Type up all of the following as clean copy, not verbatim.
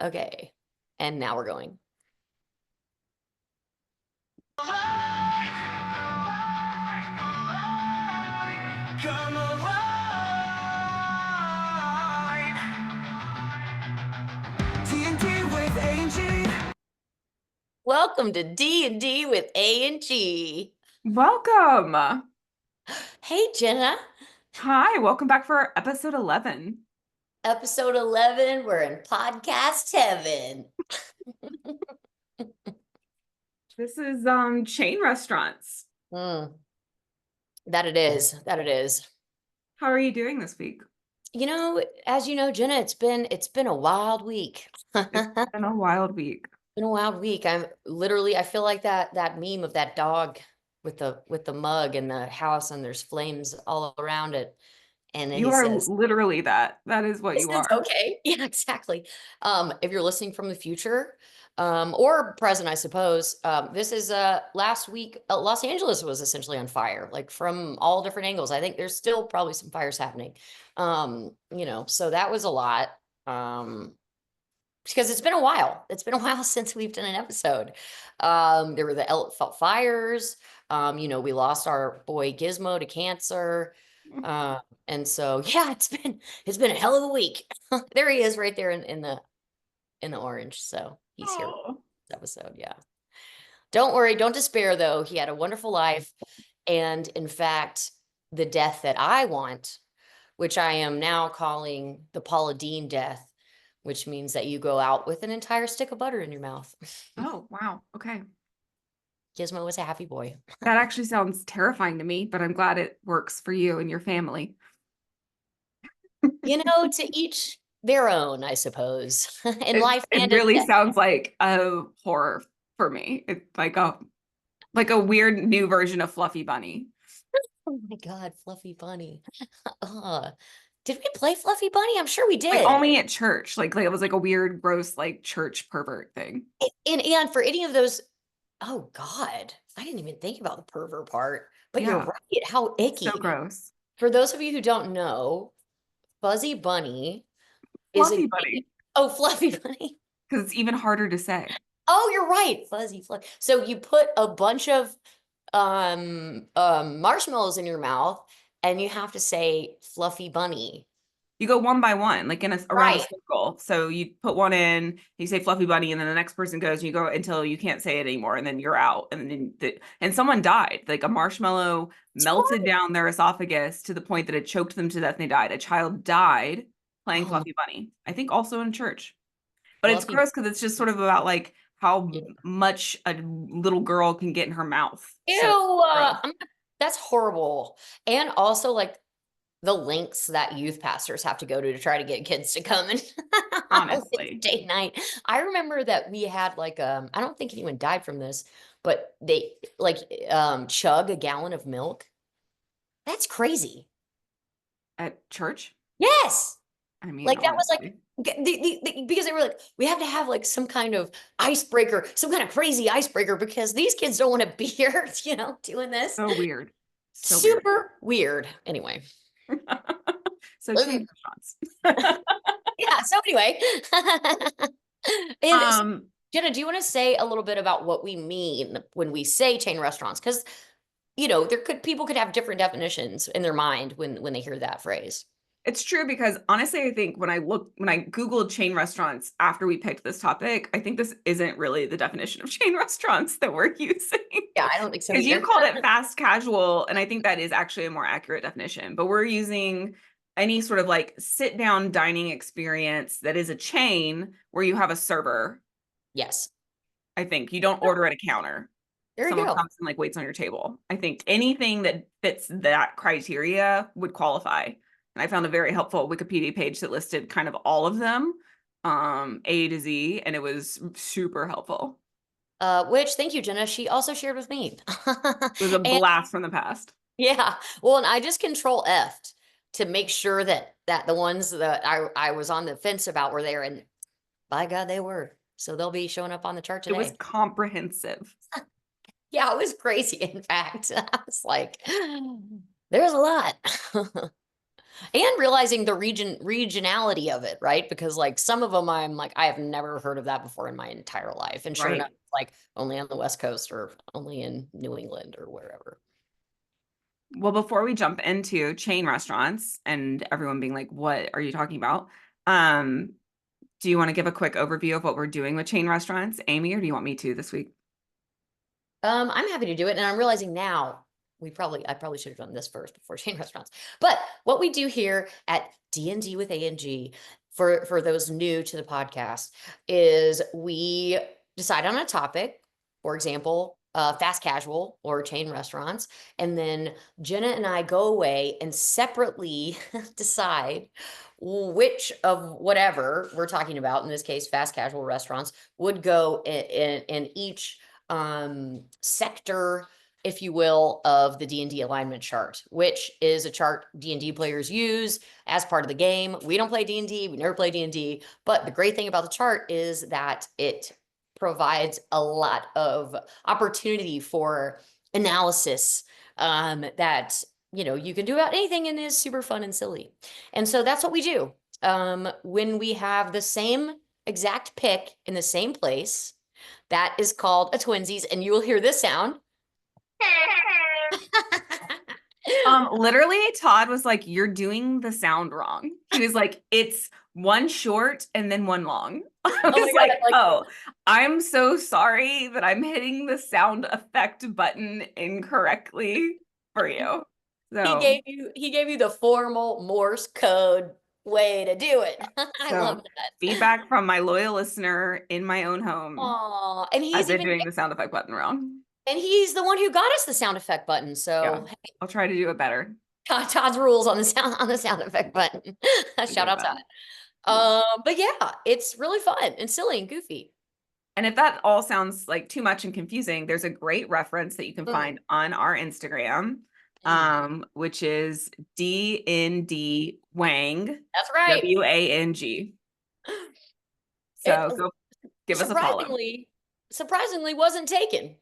Okay. And now we're going. Come alive. D&D with Angie. Welcome to D&D with A&G. Welcome. Hey, Jenna. Hi, welcome back for episode 11. Episode 11, we're in podcast heaven. This is chain restaurants. That it is. That it is. How are you doing this week? You know, as you know, Jenna, it's been a wild week. It's been a wild week. Been a wild week. I feel like that meme of that dog with the mug in the house and there's flames all around it. And then You he are says, literally that. That is what "This you is are. okay." Yeah, exactly. If you're listening from the future, or present, I suppose, this is last week, Los Angeles was essentially on fire, like from all different angles. I think there's still probably some fires happening. So that was a lot. Because it's been a while. It's been a while since we've done an episode. There were the fires. We lost our boy Gizmo to cancer. And so yeah, it's been a hell of a week. There he is right there in the orange. So he's here with Oh. this episode. Yeah. Don't worry, don't despair though. He had a wonderful life. And in fact, the death that I want, which I am now calling the Paula Deen death, which means that you go out with an entire stick of butter in your mouth. Oh, wow. Okay. Gizmo was a happy boy. That actually sounds terrifying to me, but I'm glad it works for you and your family. To each their own, I suppose, in life It and in really death. sounds like a horror for me. It's like a weird new version of Fluffy Bunny. Oh my God, Fluffy Bunny. Did we play Fluffy Bunny? I'm sure we Like did. only at church. Like it was like a weird, gross, like church pervert thing. And for any of those, oh God, I didn't even think about the pervert part, but you're Yeah. right. How So icky. gross. For those of you who don't know, Fuzzy Bunny is Fluffy Bunny. Fluffy Bunny. Because it's even harder to say. Oh, you're right. Fuzzy Fluffy. So you put a bunch of marshmallows in your mouth and you have to say Fluffy Bunny. You go one by one, like around a Right. circle. So you put one in, you say Fluffy Bunny, and then the next person goes, and you go until you can't say it anymore, and then you're out. And then someone died. Like a marshmallow melted down their esophagus to the point that it choked them to death and they died. A child died playing Oh, Fluffy Bunny. I think also in church. But it's Fluffy. gross because it's just sort of about like how Yeah. much a little girl can get in her mouth. So Ew, gross. that's horrible. And also like the lengths that youth pastors have to go to try to get kids to come and on Honestly. Wednesday night. I remember that we had like I don't think anyone died from this, but they like chug a gallon of milk. That's crazy. At church? Yes. I mean, Like that was like honestly. because they were like, we have to have like some kind of icebreaker, some kind of crazy icebreaker because these kids don't want to be here, doing this. So weird. So weird. Super weird. Anyway. So chain restaurants. Yeah. So anyway, and Um, Jenna, do you want to say a little bit about what we mean when we say chain restaurants? Because people could have different definitions in their mind when they hear that phrase. it's true because honestly, I think when I Googled chain restaurants after we picked this topic, I think this isn't really the definition of chain restaurants that we're using. Yeah, I don't think so Because you either. called it fast casual, and I think that is actually a more accurate definition. But we're using any sort of like sit down dining experience that is a chain where you have a server. Yes. I think you don't order at a counter. There you Someone go. comes and like waits on your table. I think anything that fits that criteria would qualify. And I found a very helpful Wikipedia page that listed kind of all of them, A to Z, and it was super helpful. Which thank you, Jenna. She also shared with me. It was a And blast from the past. yeah, well, and I just control F'd to make sure that the ones that I was on the fence about were there, and by God, they were. So they'll be showing up on the chart It was today. comprehensive. Yeah, it was crazy. In fact, I was like, there's a lot. And realizing the regionality of it, right? Because like some of them I'm like, I have never heard of that before in my entire life. And sure enough, Right. like only on the West Coast or only in New England or wherever. Well, before we jump into chain restaurants and everyone being like, what are you talking about? Um, do you want to give a quick overview of what we're doing with chain restaurants, Amy, or do you want me to this week? I'm happy to do it. And I'm realizing now I probably should have done this first before chain restaurants. But what we do here at D&D with A&G for those new to the podcast is we decide on a topic, for example, fast casual or chain restaurants. And then Jenna and I go away and separately decide which of whatever we're talking about, in this case, fast casual restaurants, would go in each sector, if you will, of the D&D alignment chart, which is a chart D&D players use as part of the game. We don't play D&D, we never play D&D, but the great thing about the chart is that it provides a lot of opportunity for analysis, that you can do about anything and is super fun and silly. And so that's what we do. When we have the same exact pick in the same place, that is called a twinsies, and you will hear this sound. Literally, Todd was like, "You're doing the sound wrong." He was like, "It's one short and then one long." I Oh my was God, like, "Oh, I'm so sorry that I'm hitting the sound effect button incorrectly for you." So, he gave you the formal Morse code way to do it. I love so that. feedback from my loyal listener in my own home. Oh, and I've been doing the sound effect button wrong. he's the one who got us the sound effect button. Yeah, So I'll try to do it better. Todd's rules on the sound effect button. I Shout did out that. Todd. But yeah, it's really fun and silly and goofy. And if that all sounds like too much and confusing, there's a great reference that you can Mm, find on our Instagram, mm. which is DND Wang, That's right. WANG. It So go give us a follow. surprisingly, surprisingly wasn't taken.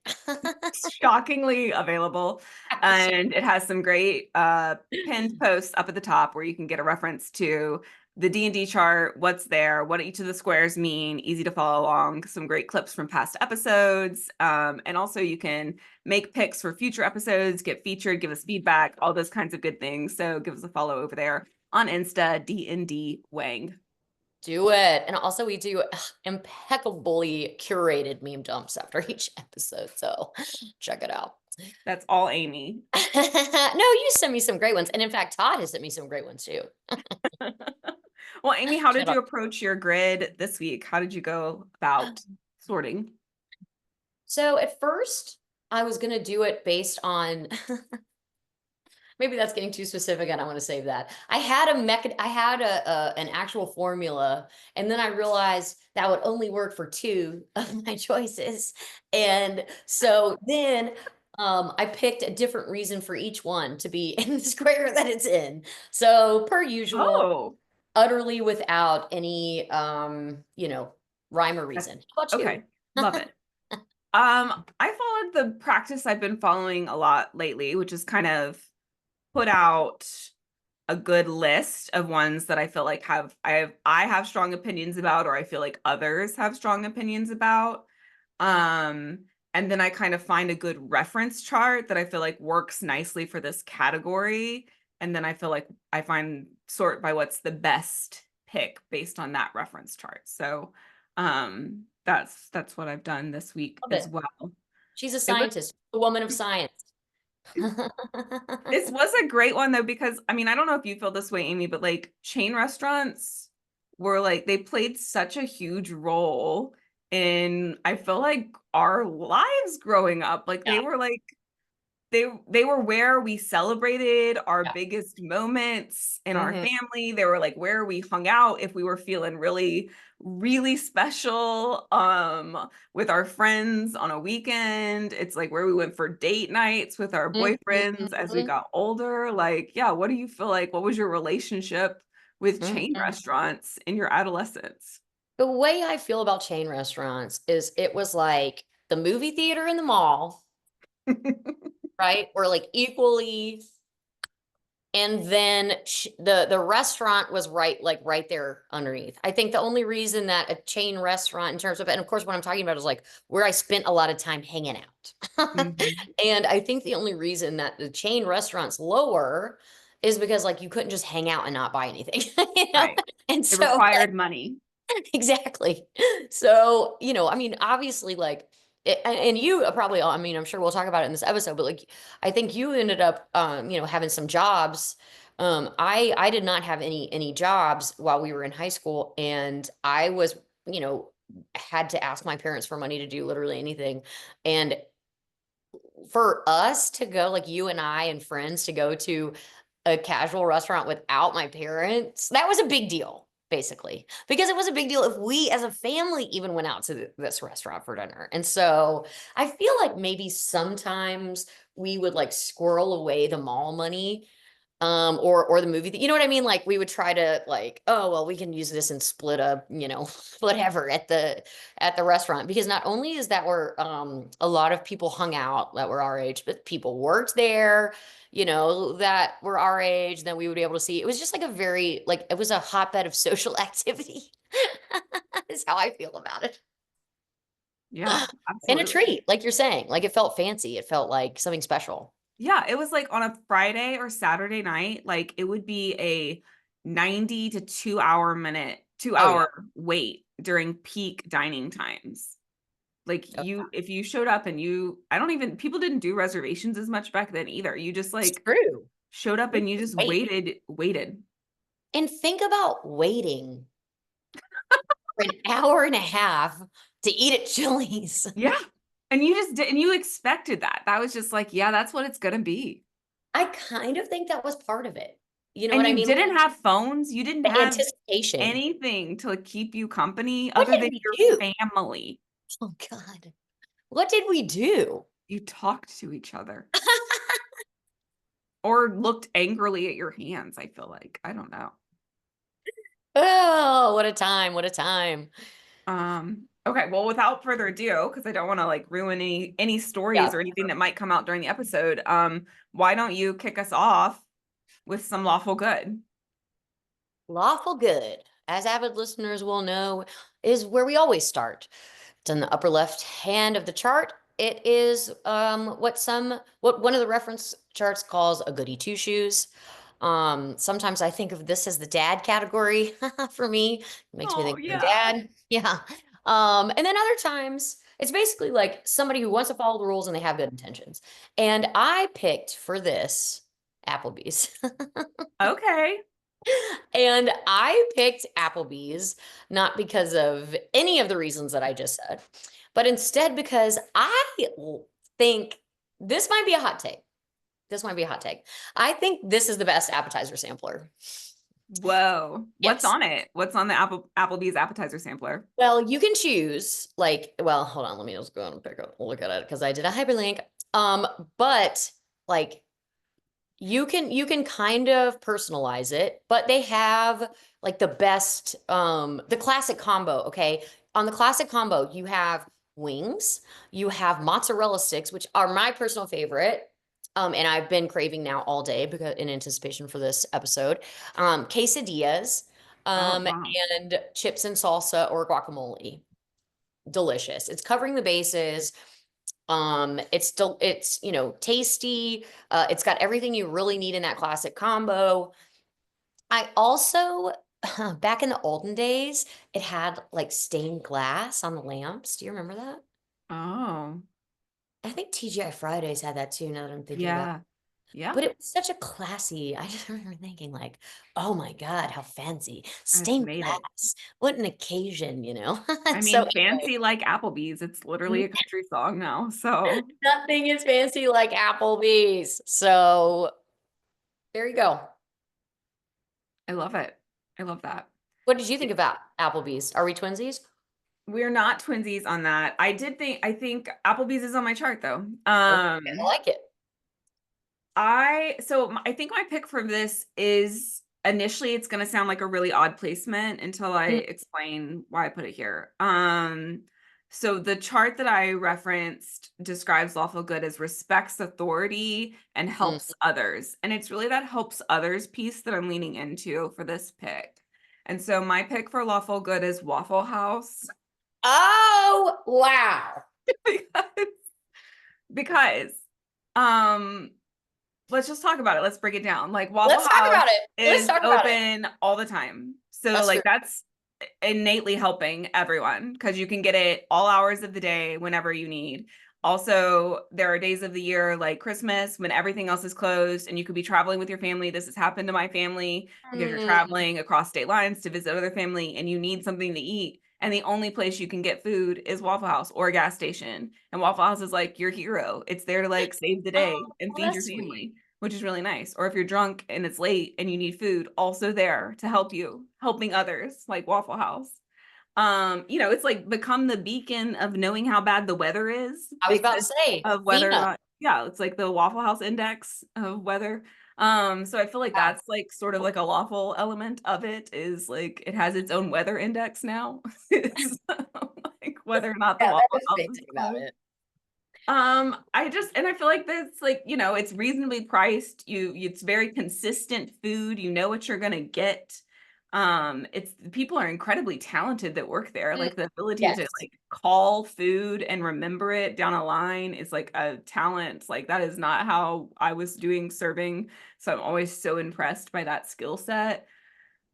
Shockingly available. And it has some great pinned posts up at the top where you can get a reference to the D&D chart, what's there, what each of the squares mean, easy to follow along, some great clips from past episodes. And also you can make picks for future episodes, get featured, give us feedback, all those kinds of good things. So give us a follow over there on Insta, D&D Wang. Do it. And also we do impeccably curated meme dumps after each episode. So check it out. That's all Amy. No, you sent me some great ones. And in fact, Todd has sent me some great ones too. Well, Amy, how did Shut you up. approach your grid this week? How did you go about sorting? So at first, I was going to do it based on maybe that's getting too specific. I don't want to save that. I had an actual formula, and then I realized that would only work for two of my choices. And so then I picked a different reason for each one to be in the square that it's in. So per usual, Oh, utterly without any rhyme or that's reason. How about you? okay. Love it. I followed the practice I've been following a lot lately, which is kind of put out a good list of ones that I feel like I have strong opinions about, or I feel like others have strong opinions about. Um, and then I kind of find a good reference chart that I feel like works nicely for this category. And then I feel like I find sort by what's the best pick based on that reference chart. So that's what I've done this week Love as it. well. She's a It was scientist, a woman of science. this was a great one though, because I mean, I don't know if you feel this way, Amy, but like chain restaurants were like they played such a huge role in I feel like our lives growing up. Like they Yeah, were like they were where we celebrated our yeah. biggest moments in our Hmm. family. They were like where we hung out if we were feeling really special with our friends on a weekend. It's like where we went for date nights with our boyfriends as we Hmm. got older. Like, yeah, what do you feel like? What was your relationship with chain Hmm. restaurants in your adolescence? The way I feel about chain restaurants is it was like the movie theater in the mall, right? Were like equally And then the restaurant was right there underneath. I think the only reason that a chain restaurant in terms of, and of course what I'm talking about is like where I spent a lot of time hanging out. Mhm. And I think the only reason that the chain restaurant's lower is because like you couldn't just hang out and not buy anything, you know? Right. And It so required money. exactly. So, I mean, obviously, like, and you probably, I mean, I'm sure we'll talk about it in this episode, but like, I think you ended up, having some jobs. I did not have any jobs while we were in high school, and I was, you know, had to ask my parents for money to do literally anything. And for us to go, like you and I and friends to go to a casual restaurant without my parents, that was a big deal, basically, because it was a big deal if we as a family even went out to this restaurant for dinner. And so I feel like maybe sometimes we would like squirrel away the mall money, or the movie, you know what I mean? Like we would try to like, oh, well, we can use this and split a, whatever at the restaurant, because not only is that where a lot of people hung out that were our age, but people worked there, that were our age, then we would be able to see. It was just like a very like it was a hotbed of social activity. Is how I feel about it. Yeah, And a absolutely. treat, like you're saying, like it felt fancy. It felt like something special. Yeah, it was like on a Friday or Saturday night, like it would be a 90 to 2 Oh yeah. hour wait during peak dining times. Like Oh, if you showed up and I don't even, people didn't do reservations as much back then either. You just it's like true. showed up and you just Wait. waited. And think about waiting for an hour and a half to eat at Chili's. Yeah. And you just did, and you expected that. That was just like, yeah, that's what it's gonna be. I kind of think that was part of it. You know And what I you mean? didn't have phones, you didn't The have anticipation. anything to keep you company What other did than we your do? family. Oh God. What did we do? You talked to each other or looked angrily at your hands, I feel like. I don't know. Oh, what a time. What a time. Okay, well, without further ado, because I don't want to like ruin any stories Yeah. or anything that might come out during the episode, why don't you kick us off with some lawful good? Lawful good, as avid listeners will know, is where we always start. It's in the upper left hand of the chart. It is what one of the reference charts calls a goody two shoes. Sometimes I think of this as the dad category for me. It makes me Oh, think of my yeah. dad. Yeah. And then other times it's basically like somebody who wants to follow the rules and they have good intentions. And I picked for this Applebee's. Okay. And I picked Applebee's not because of any of the reasons that I just said, but instead because I think this might be a hot take. This might be a hot take. I think this is the best appetizer sampler. Whoa. What's Yes. on it? What's on the Applebee's appetizer sampler? Well, you can choose like, well, hold on, let me just go and look at it because I did a hyperlink. But like you can kind of personalize it, but they have like the classic combo, okay? On the classic combo, you have wings, you have mozzarella sticks, which are my personal favorite. And I've been craving now all day because in anticipation for this episode. Quesadillas, Oh, um, wow. and chips and salsa or guacamole. Delicious. It's covering the bases. It's still tasty. It's got everything you really need in that classic combo. I also back in the olden days, it had like stained glass on the lamps. Do you remember that? Oh, I think TGI Fridays had that too, now that I'm thinking about it. yeah. Yeah. But it was such a classy, I just remember thinking like, oh my God, how fancy. I've Stained made it. glass. What an occasion, you know? I So mean, anyway, fancy like Applebee's. It's literally a country song now. So nothing is fancy like Applebee's. So there you go. I love it. I love that. What did you think about Applebee's? Are we twinsies? We're not twinsies on that. I think Applebee's is on my chart though. Okay, I like it. I think my pick for this is initially it's going to sound like a really odd placement until I Mm, explain why I put it here. So the chart that I referenced describes lawful good as respects authority and Mm. helps others. And it's really that helps others piece that I'm leaning into for this pick. And so my pick for lawful good is Waffle House. Oh, wow. because, because let's just talk about it. Let's break it down. Like Waffle Let's talk House about it. Let's is talk about it. open all the time. So That's true. like that's innately helping everyone because you can get it all hours of the day whenever you need. Also, there are days of the year like Christmas when everything else is closed and you could be traveling with your family. This has happened to my family because you're Mm. traveling across state lines to visit other family and you need something to eat. And the only place you can get food is Waffle House or a gas station. And Waffle House is like your hero. It's there to like save the day Oh, and feed your that's sweet. family, which is really nice. Or if you're drunk and it's late and you need food, also there to help you, helping others, like Waffle House. It's like become the beacon of knowing how bad the weather is I was about to because say, of whether or FEMA. not, yeah, it's like the Waffle House index of weather. So I feel like Wow. that's like sort of like a lawful element of it is like it has its own weather index now. It's like whether or not the Yeah, that Waffle is House is basic about closed. it. I feel like that's like, it's reasonably priced. It's very consistent food. You know what you're gonna get. It's people are incredibly talented that work there. Mm. Like the ability to Yes. like call food and remember it down a line is like a talent. Like that is not how I was doing serving. So I'm always so impressed by that skill set.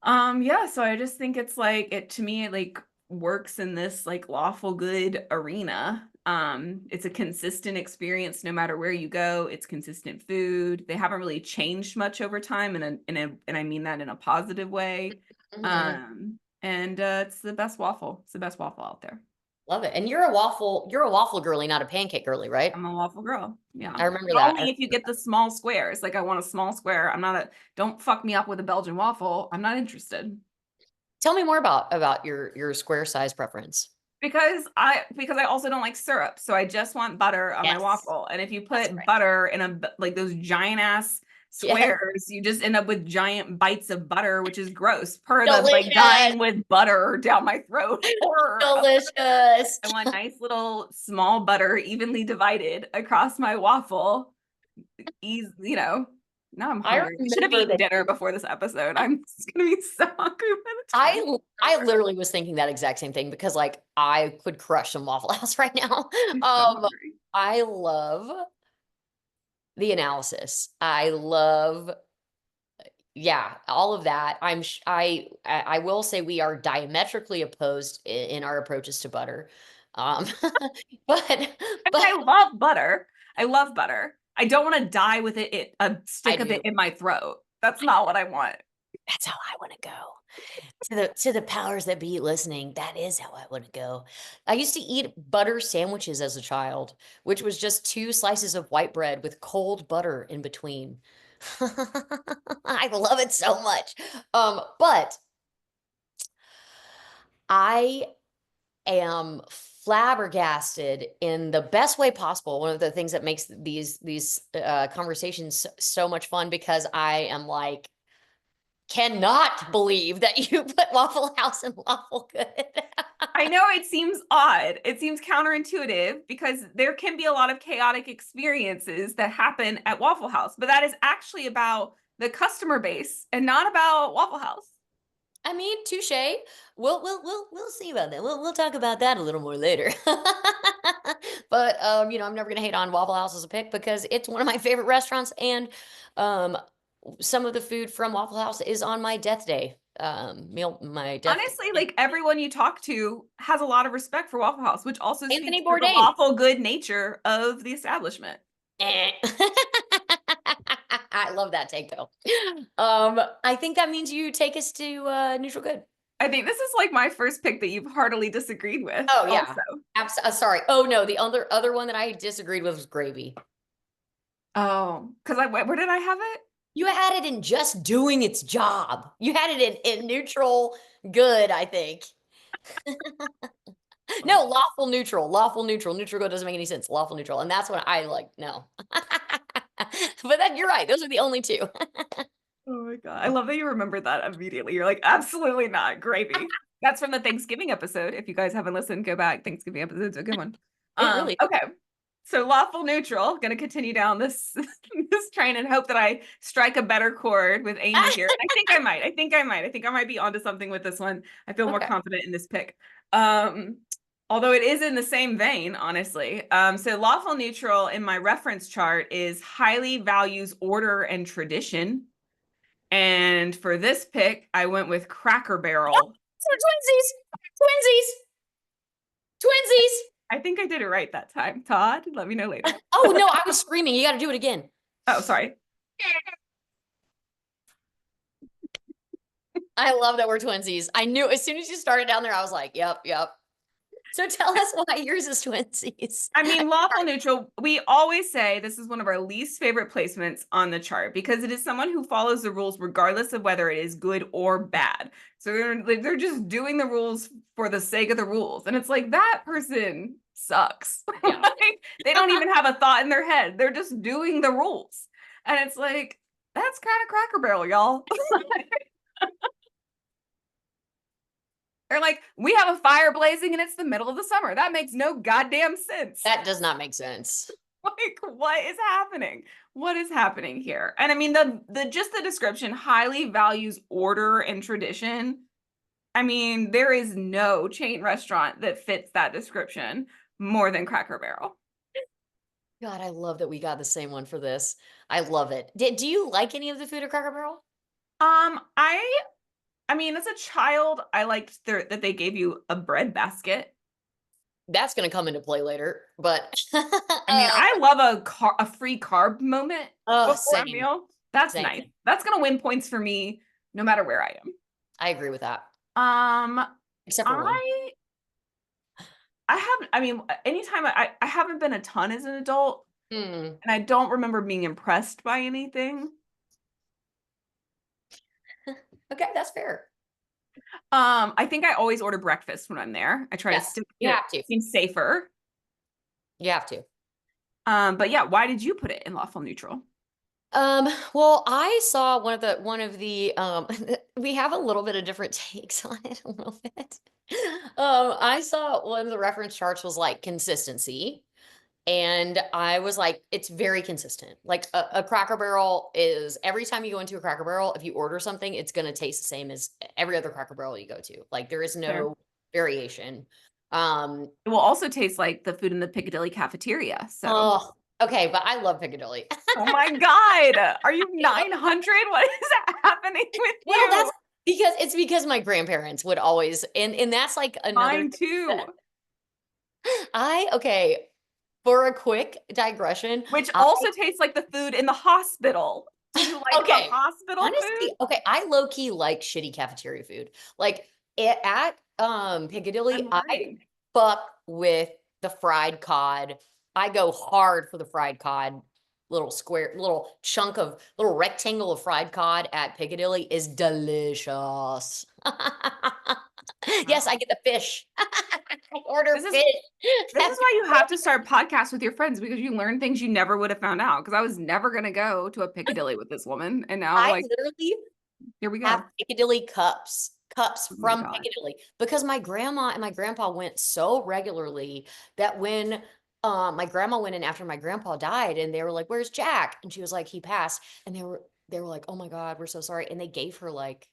Yeah, so I just think it's like it to me it like works in this like lawful good arena. It's a consistent experience no matter where you go. It's consistent food. They haven't really changed much over time and I mean that in a positive way. Mhm. And it's the best waffle. It's the best waffle out there. Love it. And you're a waffle girly, not a pancake girly, right? I'm a waffle girl. Yeah. I remember But that. only if you get the small squares. Like I want a small square. I'm not a don't fuck me up with a Belgian waffle. I'm not interested. Tell me more about your square size preference. Because I also don't like syrup, so I just want butter on my Yes, waffle. And if you that's put right. butter in like those giant ass Yes. squares, you just end up with giant bites of butter, which is gross. Per the like Delicious. dying with butter down my throat. Horror. Delicious. I want nice little small butter evenly divided across my waffle. Ease, now I'm I hungry. I should have remember eaten that dinner before this episode. I'm just gonna be so hungry by the time. I literally was thinking that exact same thing because like I could crush some Waffle House right now. I'm so Um, hungry. I love the analysis. I love, yeah, all of that. I will say we are diametrically opposed in our approaches to butter. Um, but I but mean, I love butter. I love butter. I don't want to die with a I stick of it do. in my throat. That's not what I want. That's how I want to go. To the powers that be listening, that is how I want to go. I used to eat butter sandwiches as a child, which was just two slices of white bread with cold butter in between. I love it so much. But I am flabbergasted in the best way possible. One of the things that makes these conversations so much fun because I am like cannot believe that you put Waffle House and Waffle Good. I know it seems odd. It seems counterintuitive because there can be a lot of chaotic experiences that happen at Waffle House, but that is actually about the customer base and not about Waffle House. I mean, touche. We'll see about that. We'll talk about that a little more later. But I'm never gonna hate on Waffle House as a pick because it's one of my favorite restaurants, and um, some of the food from Waffle House is on my death day. My death Honestly, day. like everyone you talk to has a lot of respect for Waffle House, which also speaks Anthony to the Bourdain. lawful good nature of the establishment. Eh. I love that take though. I think that means you take us to neutral good. I think this is like my first pick that you've heartily disagreed with Oh yeah. also. Sorry. Oh no, the other one that I disagreed with was gravy. Oh, because where did I have it? You had it in just doing its job. You had it in neutral good, I think. No, lawful neutral, lawful neutral. Neutral good doesn't make any sense. Lawful neutral. And that's what I like. No. But then you're right. Those are the only two. Oh my God. I love that you remembered that immediately. You're like, absolutely not gravy. That's from the Thanksgiving episode. If you guys haven't listened, go back. Thanksgiving episode's a good one. It really is. Okay. So lawful neutral, gonna continue down this this train and hope that I strike a better chord with Amy here. I think I might. I think I might be onto something with this one. I feel more Okay. confident in this pick. Although it is in the same vein, honestly. So lawful neutral in my reference chart is highly values order and tradition. And for this pick, I went with Cracker Barrel. So twinsies. Twinsies. I think I did it right that time. Todd, let me know later. Oh no, I was screaming. You got to do it again. Oh, sorry. I love that we're twinsies. I knew as soon as you started down there, I was like, yep. So tell us why yours is twinsies. I mean, lawful neutral, we always say this is one of our least favorite placements on the chart because it is someone who follows the rules regardless of whether it is good or bad. So they're just doing the rules for the sake of the rules. And it's like, that person sucks. Yeah. Like, they don't even have a thought in their head. They're just doing the rules. And it's like, that's kind of Cracker Barrel, y'all. They're like, we have a fire blazing and it's the middle of the summer. That makes no goddamn sense. That does not make sense. Like, what is happening? What is happening here? And I mean, the just the description highly values order and tradition. I mean, there is no chain restaurant that fits that description more than Cracker Barrel. God, I love that we got the same one for this. I love it. Do you like any of the food at Cracker Barrel? I mean, as a child, I liked that they gave you a bread basket. That's going to come into play later, but I mean, I love a free carb moment before a same. meal. That's Same. nice. That's gonna win points for me, no matter where I am. I agree with that. Except for one. I haven't. I mean, anytime I haven't been a ton as an adult, and I don't remember being impressed by anything. Okay, that's fair. I think I always order breakfast when I'm there. I try to stick you to have to. seem safer. You have to. But yeah, why did you put it in lawful neutral? Well, I saw one of the we have a little bit of different takes on it a little bit. I saw one of the reference charts was like consistency. And I was like, it's very consistent. Like a Cracker Barrel is every time you go into a Cracker Barrel, if you order something, it's going to taste the same as every other Cracker Barrel you go to. Like there is no variation. It will also taste like the food in the Piccadilly cafeteria. So, oh, okay, but I love Piccadilly. oh my God, are you 900? What is happening with Well, you? that's because my grandparents would always, and that's like another. Mine too. Okay. For a quick digression, which also tastes like the food in the hospital. Do you like the hospital honestly, food? Okay, I low key like shitty cafeteria food. Like at Piccadilly, I fuck with the fried cod. I go hard for the fried cod. Little rectangle of fried cod at Piccadilly is delicious. Yes, I get the fish. I order fish. This is why you have to start podcasts with your friends because you learn things you never would have found out. Because I was never gonna go to a Piccadilly with this woman, and now I like literally here we go. have Piccadilly cups Oh from Piccadilly because my grandma and my grandpa went so regularly that when my grandma went in after my grandpa died and they were like, "Where's Jack?" And she was like, "He passed." And they were like, "Oh my God, we're so sorry." And they gave her like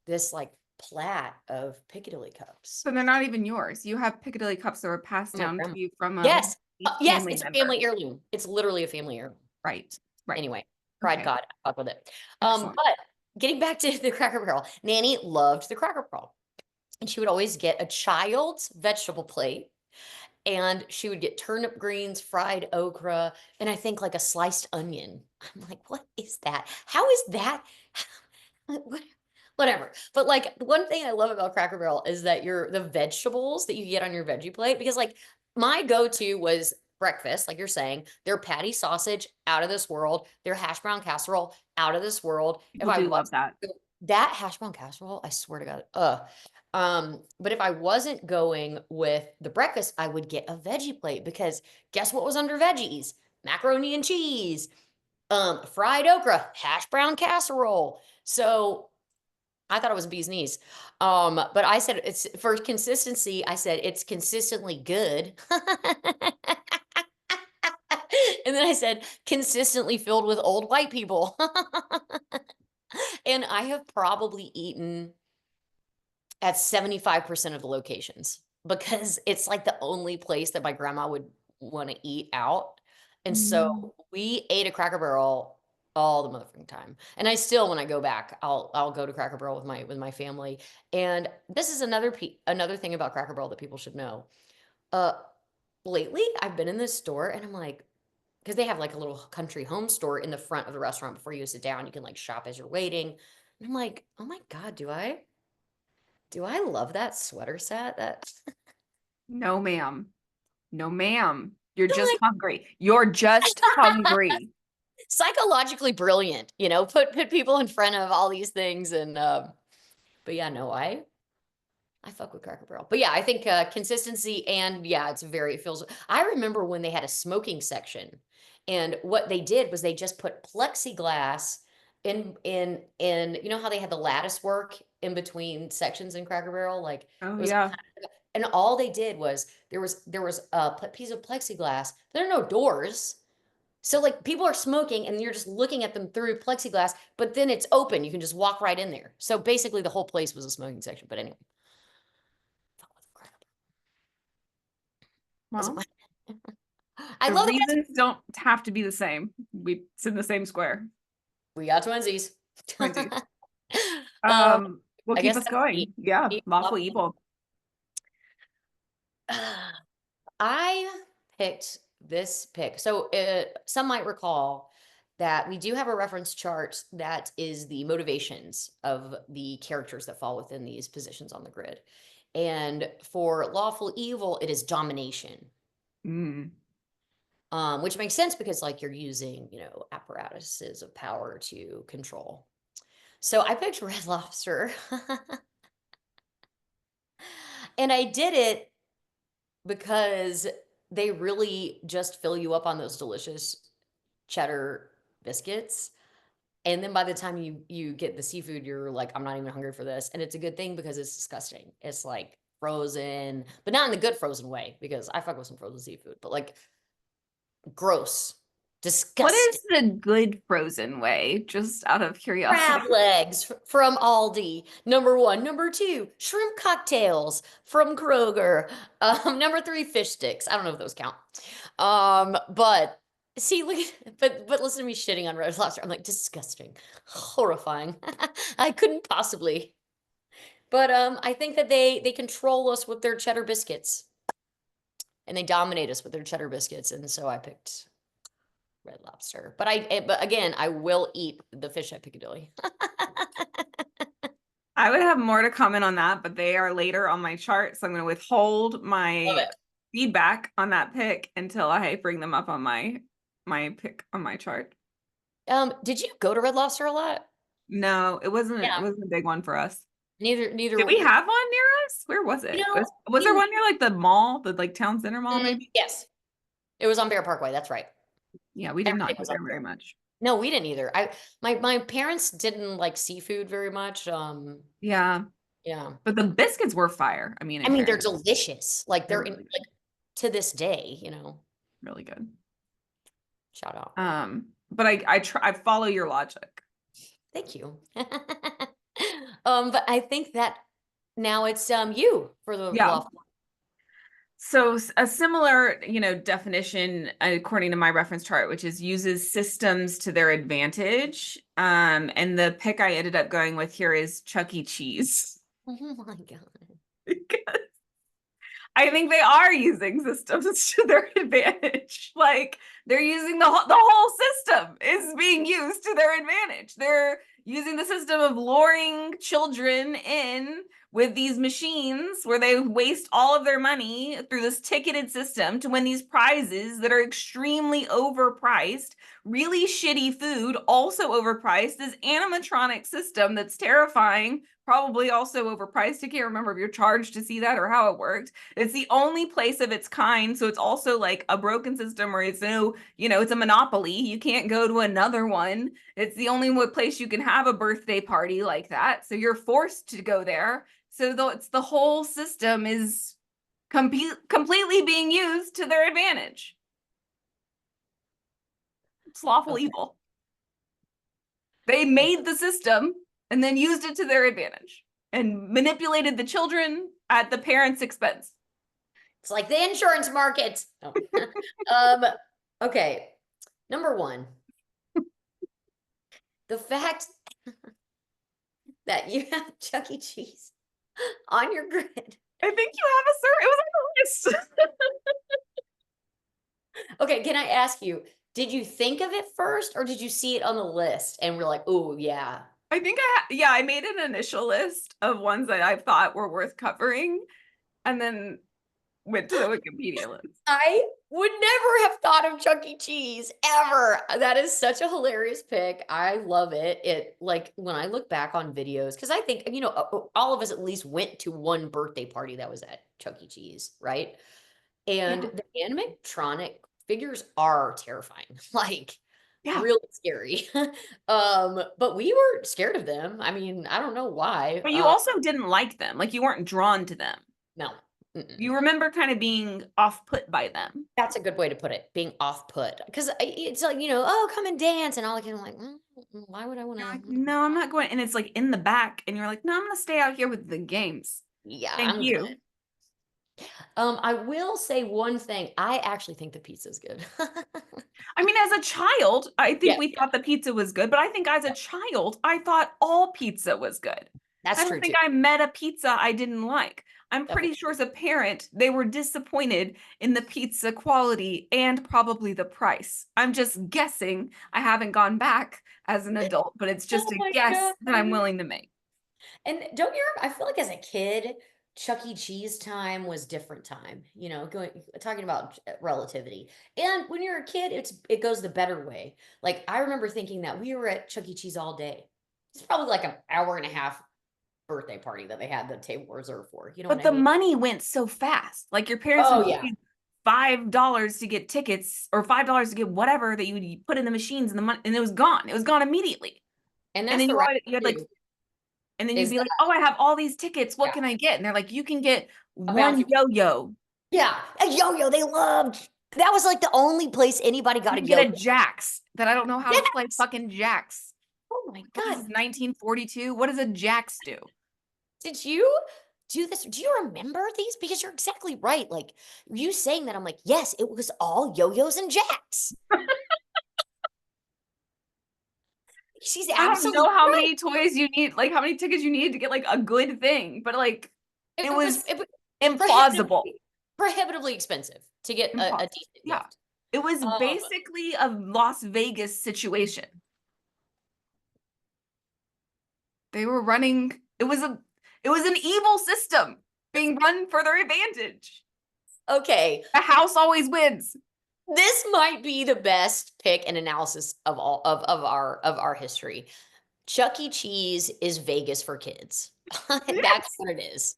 this like plat of Piccadilly cups. So they're not even yours. You have Piccadilly cups that were passed down to you from a yes, yes, family it's member. a family heirloom. It's literally a family heirloom. Right. Anyway, fried cod, I fuck with it. Excellent. But getting back to the Cracker Barrel, Nanny loved the Cracker Barrel, and she would always get a child's vegetable plate, and she would get turnip greens, fried okra, and I think like a sliced onion. I'm like, what is that? How is that? Whatever. But like one thing I love about Cracker Barrel is that the vegetables that you get on your veggie plate, because like my go-to was breakfast, like you're saying, their patty sausage out of this world, their hash brown casserole out of this world. People do love that. That hash brown casserole, I swear to God. But if I wasn't going with the breakfast, I would get a veggie plate because guess what was under veggies? Macaroni and cheese, fried okra, hash brown casserole. So I thought it was bee's knees. But I said it's for consistency, I said it's consistently good. And then I said consistently filled with old white people. And I have probably eaten at 75% of the locations because it's like the only place that my grandma would want to eat out. And Mm. so we ate at Cracker Barrel all the motherfucking time. And I still, when I go back, I'll go to Cracker Barrel with my family. And this is another thing about Cracker Barrel that people should know. Uh, lately I've been in this store and I'm like, because they have like a little country home store in the front of the restaurant before you sit down. You can like shop as you're waiting. And I'm like, oh my God, do I love that sweater set? That No, ma'am. No, ma'am. You're I'm just like hungry. You're just hungry. psychologically brilliant, put people in front of all these things and but yeah, no, I fuck with Cracker Barrel. But yeah, I think consistency and yeah, it feels. I remember when they had a smoking section, and what they did was they just put plexiglass in you know how they had the lattice work in between sections in Cracker Barrel, like Oh, it was, yeah. and all they did was there was a piece of plexiglass. There are no doors. So like people are smoking and you're just looking at them through plexiglass, but then it's open. You can just walk right in there. So basically the whole place was a smoking section. But anyway. Doesn't Well, matter. I the love the best. reasons don't have to be the same. It's in the same square. We got twinsies. Twinsies. um, We'll I keep guess us that's me. going. Yeah, lawful evil. I picked this pick. So some might recall that we do have a reference chart that is the motivations of the characters that fall within these positions on the grid. And for lawful evil, it is domination. Mm. Which makes sense because like you're using, apparatuses of power to control. So I picked Red Lobster. And I did it because they really just fill you up on those delicious cheddar biscuits. And then by the time you get the seafood, you're like, I'm not even hungry for this. And it's a good thing because it's disgusting. It's like frozen, but not in the good frozen way because I fuck with some frozen seafood, but like gross, What disgusting. is the good frozen way? Just out of Crab curiosity. legs from Aldi. Number one. Number two, shrimp cocktails from Kroger. Number three, fish sticks. I don't know if those count. But see, look, but listen to me shitting on Red Lobster. I'm like disgusting, horrifying. I couldn't possibly. But I think that they control us with their cheddar biscuits, and they dominate us with their cheddar biscuits, and so I picked Red Lobster. But again, I will eat the fish at Piccadilly. I would have more to comment on that, but they are later on my chart. So I'm going to withhold Love my it. feedback on that pick until I bring them up on my pick on my chart. Did you go to Red Lobster a lot? No, it Yeah, wasn't a big one for us. neither. Did we have one near us? Where was You it? know, Was there one near like the mall, the like town center mall maybe? yes, it was on Bear Parkway. That's right. Yeah, we did Everything not go was on there very Bear. much. No, we didn't either. My parents didn't like seafood very much. Yeah, Yeah. but the biscuits were fire. I mean, I in mean, they're fairness, delicious. Like they're they're in, really good. like to this day. Really good. Shout out. But I follow your logic. Thank you. But I think that now it's you for the Yeah. lawful. So a similar, definition according to my reference chart, which is uses systems to their advantage. And the pick I ended up going with here is Chuck E. Cheese. Oh my God. Because I think they are using systems to their advantage. Like they're using the whole system is being used to their advantage. They're using the system of luring children in with these machines where they waste all of their money through this ticketed system to win these prizes that are extremely overpriced, really shitty food, also overpriced, this animatronic system that's terrifying, probably also overpriced. I can't remember if you're charged to see that or how it worked. It's the only place of its kind. So it's also like a broken system where it's no, it's a monopoly. You can't go to another one. It's the only place you can have a birthday party like that. So you're forced to go there. So though it's the whole system is completely being used to their advantage. It's lawful Okay. evil. They made the system and then used it to their advantage and manipulated the children at the parents' expense. It's like the insurance market. Oh. Okay. Number one, the fact that you have Chuck E. Cheese on your grid. I think you have a sir. It was on the list. Okay, can I ask you, did you think of it first or did you see it on the list and we're like, oh yeah. I think I made an initial list of ones that I thought were worth covering and then went to the Wikipedia list. I would never have thought of Chuck E. Cheese ever. That is such a hilarious pick. I love it. It like when I look back on videos, because I think, all of us at least went to one birthday party that was at Chuck E. Cheese, right? And Yeah. the animatronic figures are terrifying, like Yeah. really scary. But we were scared of them. I mean, I don't know why. But you also didn't like them. Like you weren't drawn to them. No. Mm-mm. You remember kind of being off put by them. That's a good way to put it, being off put. Because it's like, oh, come and dance. And all I'm like, why would I want You're to? like, no, I'm not going. And it's like in the back, and you're like, no, I'm gonna stay out here with the games. Yeah, Thank I'm you. good. I will say one thing. I actually think the pizza's good. I mean, as a child, I think Yeah, we thought the pizza was good, but I think as a child, I thought all pizza was good. that's I don't true too. think I met a pizza I didn't like. I'm pretty Definitely. sure as a parent, they were disappointed in the pizza quality and probably the price. I'm just guessing. I haven't gone back as an adult, but it's just Oh a my guess God. that I'm willing to make. And don't you? I feel like as a kid, Chuck E. Cheese time was different time. Talking about relativity. And when you're a kid, it goes the better way. Like I remember thinking that we were at Chuck E. Cheese all day. It's probably like an hour and a half birthday party that they had the table reserved for. You know what But I the mean? money went so fast. Like your parents Oh would yeah. give you $5 to get tickets or $5 to get whatever that you would put in the machines and the money and it was gone. It was gone immediately. And And that's then the right you had like too, and then you'd is be that like, "Oh, I have all these tickets. What yeah, can I get?" And they're like, "You can get a one bouncy. yo-yo. Yeah, a yo-yo. They loved that was like the only place anybody got You a can get a yo-yo. Jax that I don't know how to play Yes. fucking Jax. Oh my What is God. this, 1942? What does a Jax do?" Did you do this? Do you remember these? Because you're exactly right. Like you saying that, I'm like, yes, it was all yo-yos and jacks. She's I don't know absolutely how right. many toys you need, like how many tickets you need to get like a good thing, but like it was Was implausible. prohibitively expensive to get a Impossible. decent Yeah. gift. It was Um, basically a Las Vegas situation. They were running, it was an evil system being run for their advantage. okay, The house always wins. this might be the best pick and analysis of all of our history. Chuck E. Cheese is Vegas for kids. That's Yes. what it is.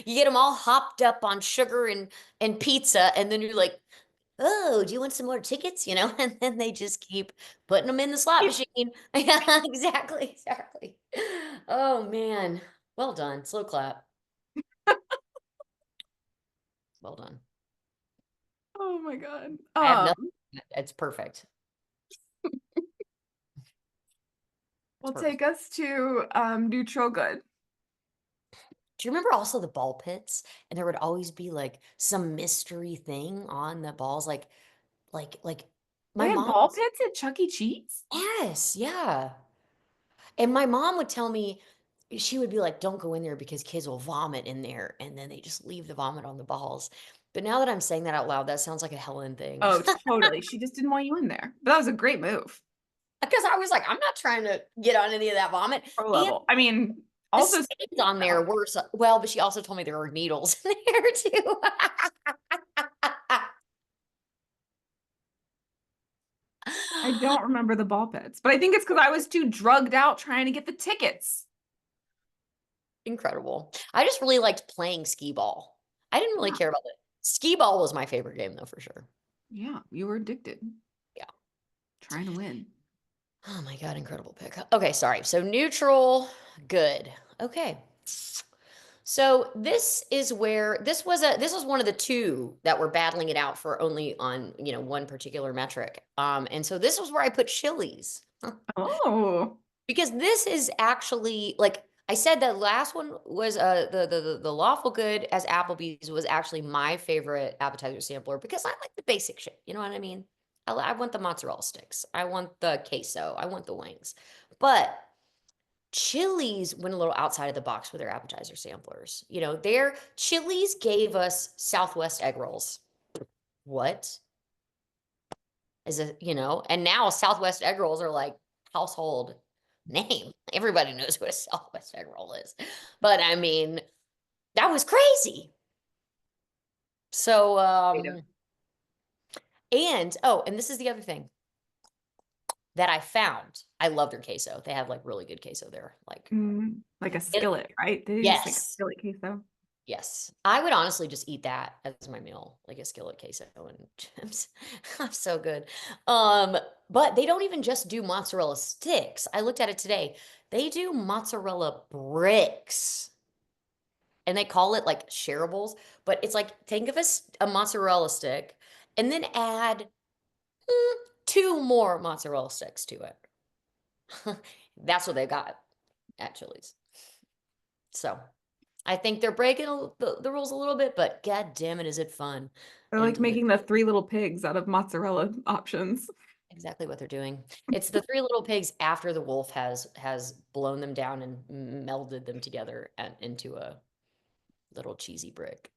You get them all hopped up on sugar and pizza, and then you're like, "Oh, do you want some more tickets?" And then they just keep putting them in the slot machine. Yeah, exactly, exactly. Oh man, well done. Slow clap. Well done. Oh my God. I have nothing. It's perfect. It's Will perfect. take us to neutral good. Do you remember also the ball pits? And there would always be like some mystery thing on the balls, like They my had mom ball was, pits at Chuck E. Cheese? yes, yeah. And my mom would tell me, she would be like, don't go in there because kids will vomit in there. And then they just leave the vomit on the balls. But now that I'm saying that out loud, that sounds like a Helen thing. Oh, totally. She just didn't want you in there. But that was a great move. Because I was like, I'm not trying to get on any of that vomit. Pro And level. I mean, the also stains on there were well, but she also told me there were needles in there too. I don't remember the ball pits, but I think it's because I was too drugged out trying to get the tickets. Incredible. I just really liked playing skee ball. I didn't really Yeah. care about it. Skee ball was my favorite game though, for sure. Yeah, you were addicted, Yeah. trying to win. Oh my God, incredible pick. Okay, sorry. So neutral, good. Okay. So this was one of the two that were battling it out for only on, one particular metric. And so this was where I put Chili's. Oh. Because this is actually like I said, that last one was the lawful good as Applebee's was actually my favorite appetizer sampler because I like the basic shit. You know what I mean? I want the mozzarella sticks. I want the queso. I want the wings. But Chili's went a little outside of the box with their appetizer samplers. Their Chili's gave us Southwest egg rolls. What is it? And now Southwest egg rolls are like household name. Everybody knows what a Southwest egg roll is. But I mean, that was crazy. So, and this is the other thing that I found. I love their queso. They have like really good queso there. Like, Like a it, skillet, right? They use like a yes, skillet queso. yes. I would honestly just eat that as my meal, like a skillet queso and chips. I'm so good. Um, but they don't even just do mozzarella sticks. I looked at it today. They do mozzarella bricks. And they call it like shareables, but it's like think of a mozzarella stick and then add two more mozzarella sticks to it. That's what they got at Chili's. So I think they're breaking the rules a little bit, but god damn it, is it fun They're and like delicious. making the three little pigs out of mozzarella options. Exactly what they're doing. It's the three little pigs after the wolf has blown them down and melded them together and into a little cheesy brick.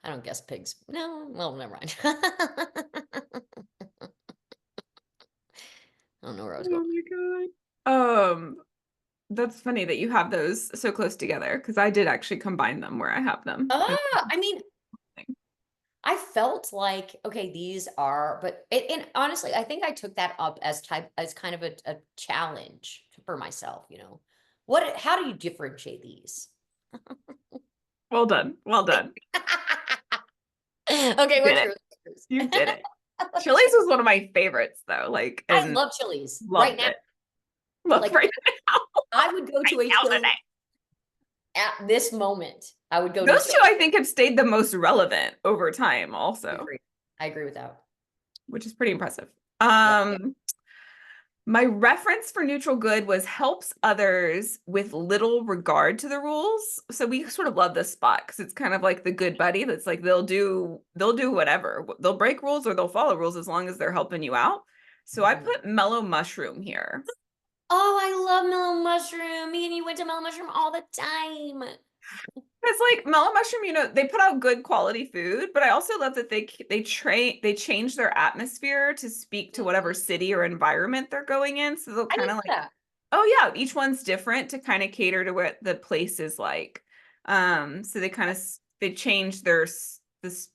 I don't guess pigs. No, well, never mind. I don't know where I was going. Oh my God. That's funny that you have those so close together because I did actually combine them where I have them. I mean, I felt like, okay, these are, but and honestly, I think I took that up as kind of a challenge for myself. How do you differentiate these? Well done. Well done. Okay, You did what's it. yours? You did it. Chili's was one of my favorites though, like, I and love Chili's right loved now. it. Love Like right now. I would go Right to a now Chili's today. at this moment. I would go to a Those two Chili's. I think have stayed the most relevant over time I also, agree. I agree with that. which is pretty impressive. Yep. My reference for neutral good was helps others with little regard to the rules. So we sort of love this spot because it's kind of like the good buddy that's like they'll do whatever. They'll break rules or they'll follow rules as long as they're helping you out. So I Mhm. put mellow mushroom here. Oh, I love mellow mushroom. Me and you went to mellow mushroom all the time. Because like mellow mushroom, they put out good quality food, but I also love that they change their atmosphere to speak to whatever Mhm. city or environment they're going in. So they'll I kind didn't of know like, that. oh yeah, each one's different to kind of cater to what the place is like. So they kind of they change their this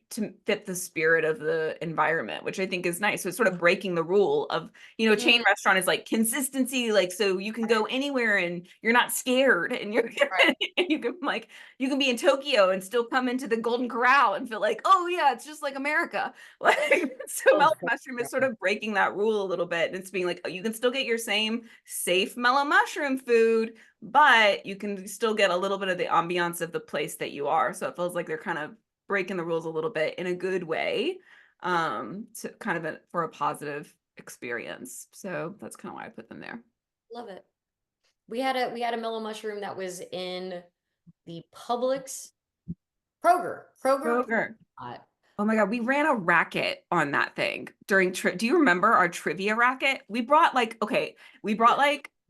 to fit the spirit of the environment, which I think is nice. So it's sort of breaking the rule of, chain Mhm. restaurant is like consistency, like so you can go anywhere and you're not scared and you're Right. and you can be in Tokyo and still come into the Golden Corral and feel like, oh yeah, it's just like America. Like so Oh, mellow mushroom is sort of breaking that rule a little bit. And it's being like, oh, you can still get your same safe mellow mushroom food, but you can still get a little bit of the ambiance of the place that you are. So it feels like they're kind of breaking the rules a little bit in a good way, to kind of for a positive experience. So that's kind of why I put them there. love it. We had a mellow mushroom that was in the Publix Kroger parking Kroger. lot. Oh my God, we ran a racket on that thing during do you remember our trivia racket? We brought like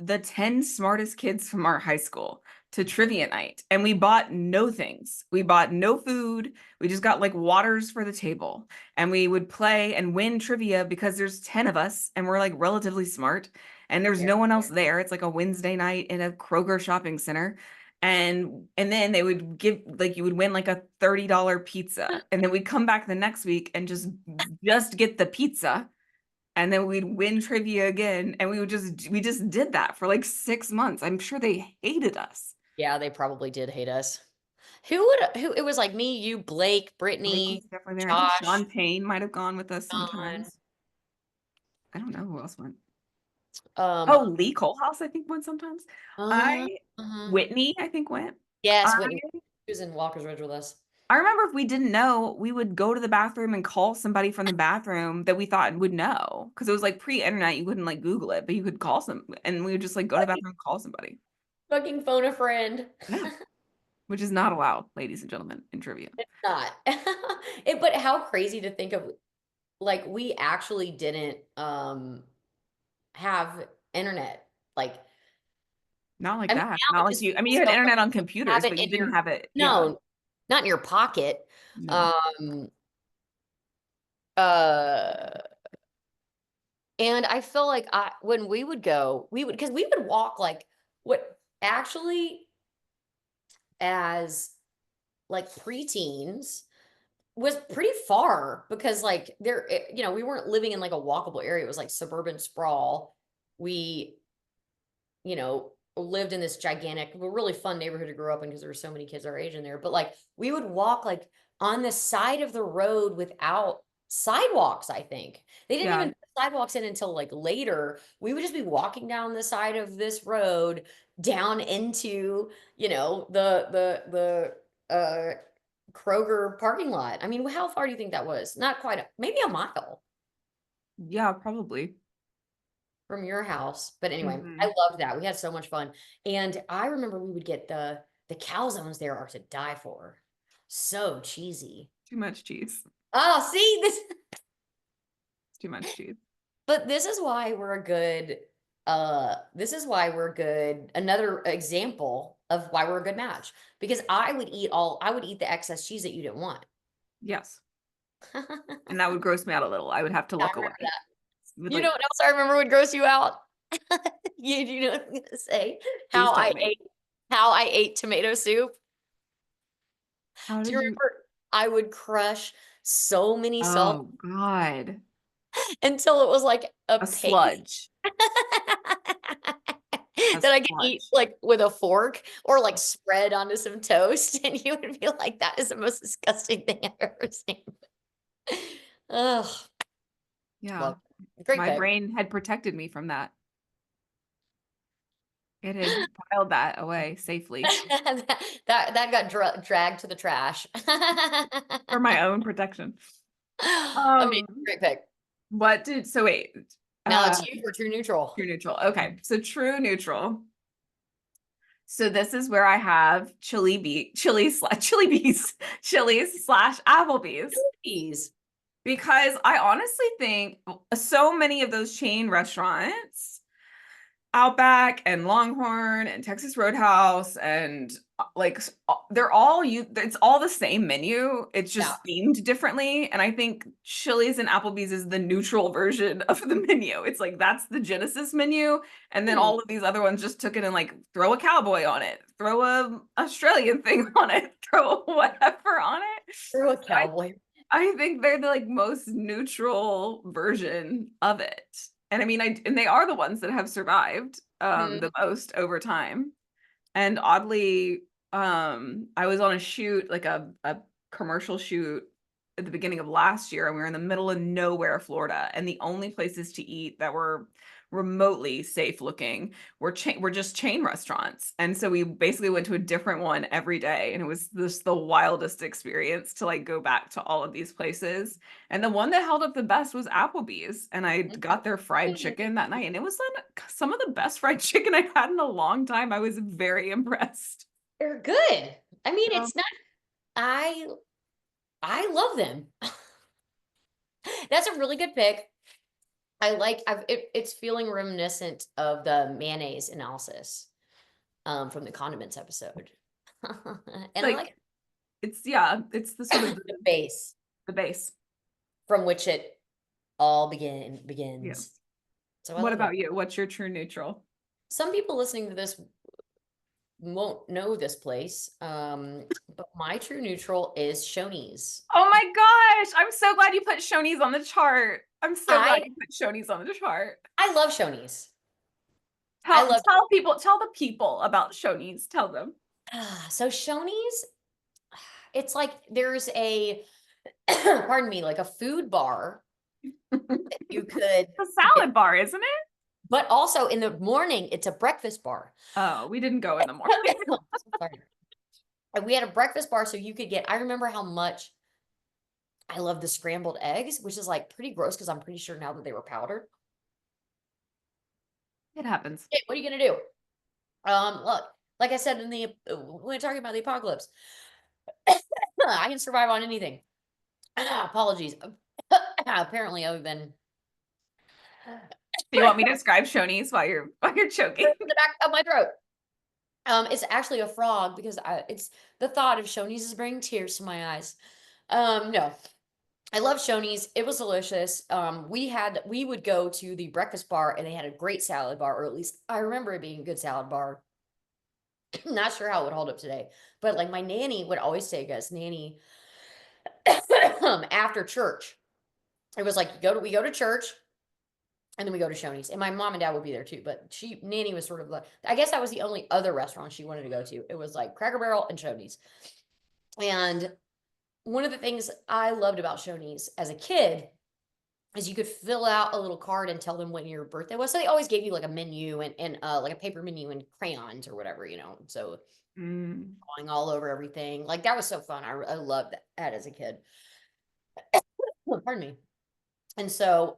the 10 smartest kids from our high school to trivia night and we bought no things. We bought no food. We just got like waters for the table and we would play and win trivia because there's 10 of us and we're like relatively smart and there's Yeah. no one else there. It's like a Wednesday night in a Kroger shopping center and then they would give like you would win like a $30 pizza and then we'd come back the next week and just get the pizza and then we'd win trivia again, and we just did that for like 6 months. I'm sure they hated us. Yeah, they probably did hate us. Who it was like me, you, Blake, Blake was Brittany, definitely there. I think Josh, Sean Payne might have gone with us John, sometimes. I don't know who else went. um, Oh, Lee Colehouse, I think, went sometimes. uh, I uh, Whitney, I think, went. yes, I Whitney. She was in Walker's Ridge with us. I remember if we didn't know, we would go to the bathroom and call somebody from the bathroom that we thought would know. Because it was like pre-internet, you couldn't like Google it, but you could call some, and we would just like go to the Fucking, bathroom and call somebody. fucking phone a friend. Yeah, which is not allowed, ladies and gentlemen, in trivia. Not. But how crazy to think of, like, we actually didn't have internet. Like, Not I like mean, that. now Not it like just you. I mean, feels you had so like internet on you have computers, it but you in didn't your, have it. Yeah. no, not in your pocket. No. Um uh and I feel like when we would go, we would, because we would walk like, what actually, as like preteens, was pretty far, because like we weren't living in like a walkable area. It was like suburban sprawl. We, lived in this gigantic, really fun neighborhood to grow up in, because there were so many kids our age in there. But like, we would walk like on the side of the road without sidewalks. I think they didn't Yeah. even put sidewalks in until like later. We would just be walking down the side of this road down into, the Kroger parking lot. I mean, how far do you think that was? Not quite, maybe a mile Yeah, probably. from your house. But anyway, I Hmm. loved that. We had so much fun. And I remember we would get the calzones there are to die for. So cheesy. Too much cheese. Oh, see this, Too much cheese. but this is why we're a good another example of why we're a good match, because I would eat the excess cheese that you didn't want. Yes. I And that would gross me out a little. I would have to look away. remember that. Would You know like, what else I remember would gross you out? You know what I'm gonna say? please How tell I me. ate how I ate tomato soup. How Do did you you? remember? I would crush so many salt Oh God. until it was like a A paste sludge. A that I could eat sludge. like with a fork, or like spread onto some toast, and you would be like, "That is the most disgusting thing I've ever seen." Ugh, Yeah. love great My pick. brain had protected me from that. It had filed that away safely That got dragged to the trash. for my own protection. I mean, Um, great pick. what did so wait, Now uh it's you for true neutral. true neutral. Okay, so true neutral. So this is where I have chili bees, Chili's slash Applebee's. Please. Because I honestly think so many of those chain restaurants, Outback and Longhorn and Texas Roadhouse and like they're all it's all the same menu. It's Yeah. just themed differently. And I think Chili's and Applebee's is the neutral version of the menu. It's like that's the Genesis menu. And then Hmm. all of these other ones just took it and like throw a cowboy on it, throw a Australian thing on it, throw whatever on it. You're a I cowboy. I think they're the like most neutral version of it. And I mean, and they are the ones that have survived Mhm. the most over time. And oddly, I was on a shoot, like a commercial shoot at the beginning of last year, and we were in the middle of nowhere, Florida, and the only places to eat that were remotely safe looking were just chain restaurants. And so we basically went to a different one every day, and it was just the wildest experience to like go back to all of these places. And the one that held up the best was Applebee's, and I got their fried chicken that night, and it was some of the best fried chicken I've had in a long time. I was very impressed. They're good. I mean, Yeah. it's not. I I love them. That's a really good pick. It's feeling reminiscent of the mayonnaise analysis from the condiments episode. And I like Like it's the sort of the base the base. from which it all Yeah. begins. So I What love that. about you? What's your true neutral? Some people listening to this won't know this place, but my true neutral is Shoney's. Oh my gosh. I'm so glad you put Shoney's on the chart. I'm so glad I you put Shoney's on the chart. I love Shoney's. I Tell love tell people, tell the people about Shoney's. Tell them. so Shoney's, it's like there's a pardon me, like a food bar that you could The get, salad bar, isn't it? but also in the morning it's a breakfast bar. Oh, we didn't go in the morning. Sorry. And we had a breakfast bar so you could get, I remember how much I love the scrambled eggs, which is like pretty gross because I'm pretty sure now that they were powdered. It happens. Hey, what are you gonna do? Look, like I said in the when we're talking about the apocalypse, I can survive on anything. Apologies. Apparently, I've been Do you want me to describe Shoney's while you're choking? in the back of my throat. It's actually a frog because it's the thought of Shoney's is bringing tears to my eyes. No, I love Shoney's. It was delicious. We would go to the breakfast bar and they had a great salad bar, or at least I remember it being a good salad bar. Not sure how it would hold up today, but like my nanny would always take us, nanny, after church. It was like we go to church and then we go to Shoney's. And my mom and dad would be there too, but nanny was sort of like, I guess that was the only other restaurant she wanted to go to. It was like Cracker Barrel and Shoney's. And one of the things I loved about Shoney's as a kid is you could fill out a little card and tell them when your birthday was. So they always gave you like a menu and like a paper menu and crayons or whatever, you know. So Mm. going all over everything. Like that was so fun. I loved that as a kid. Pardon me. And so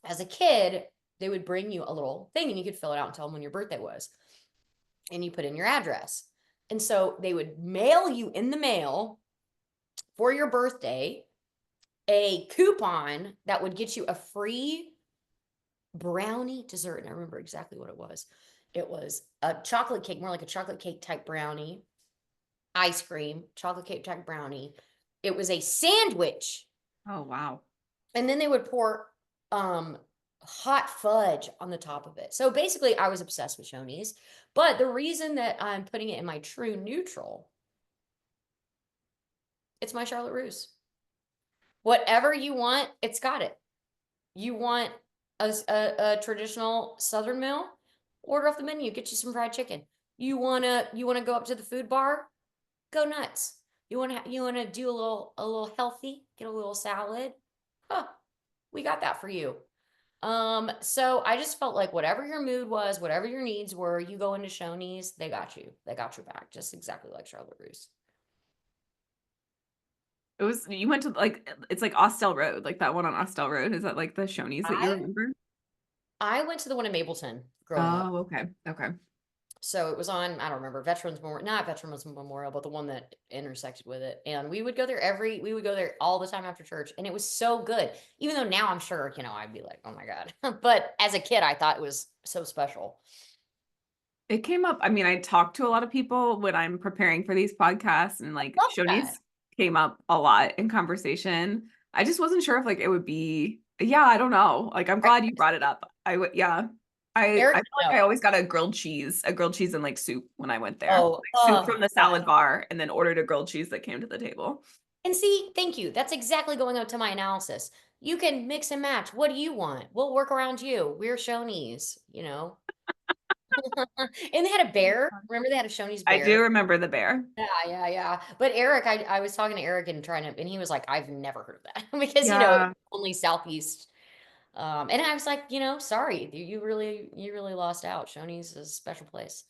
as a kid, they would bring you a little thing and you could fill it out and tell them when your birthday was. And you put in your address. And so they would mail you in the mail for your birthday a coupon that would get you a free brownie dessert. And I remember exactly what it was. It was a chocolate cake, more like a chocolate cake type brownie, ice cream, chocolate cake type brownie. It was a sandwich. Oh, wow. And then they would pour hot fudge on the top of it. So basically I was obsessed with Shoney's. But the reason that I'm putting it in my true neutral, it's my Charlotte Russe. Whatever you want, it's got it. You want a traditional Southern meal? Order off the menu, get you some fried chicken. You wanna go up to the food bar? Go nuts. You wanna do a little healthy, get a little salad? Huh, we got that for you. So I just felt like whatever your mood was, whatever your needs were, you go into Shoney's, they got you. They got your back, just exactly like Charlotte Russe. You went to like, it's like Austell Road, like that one on Austell Road. Is that like the Shoney's that you I remember? I went to the one in Mapleton growing up. Oh, okay. Okay. So it was on, I don't remember, Veterans Memorial, not Veterans Memorial, but the one that intersected with it. And we would go there we would go there all the time after church. And it was so good. Even though now I'm sure, I'd be like, oh my God. But as a kid, I thought it was so special. It came up. I mean, I talk to a lot of people when I'm preparing for these podcasts, and like Love that. Shoney's came up a lot in conversation. I just wasn't sure if like it would be, yeah, I don't know. Like I'm glad you brought it up. I would, yeah. I Eric, feel like no. I always got a grilled cheese and like soup when I went there. Oh, Like, soup from the God. salad bar and then ordered a grilled cheese that came to the table. And see, thank you. That's exactly going up to my analysis. You can mix and match. What do you want? We'll work around you. We're Shoney's. And they had a bear. Remember they had a Shoney's I do bear? remember the bear. Yeah, yeah, yeah. But Eric, I was talking to Eric and and he was like, I've never heard of that because Yeah. only Southeast. And I was like, sorry, you really lost out. Shoney's is a special place.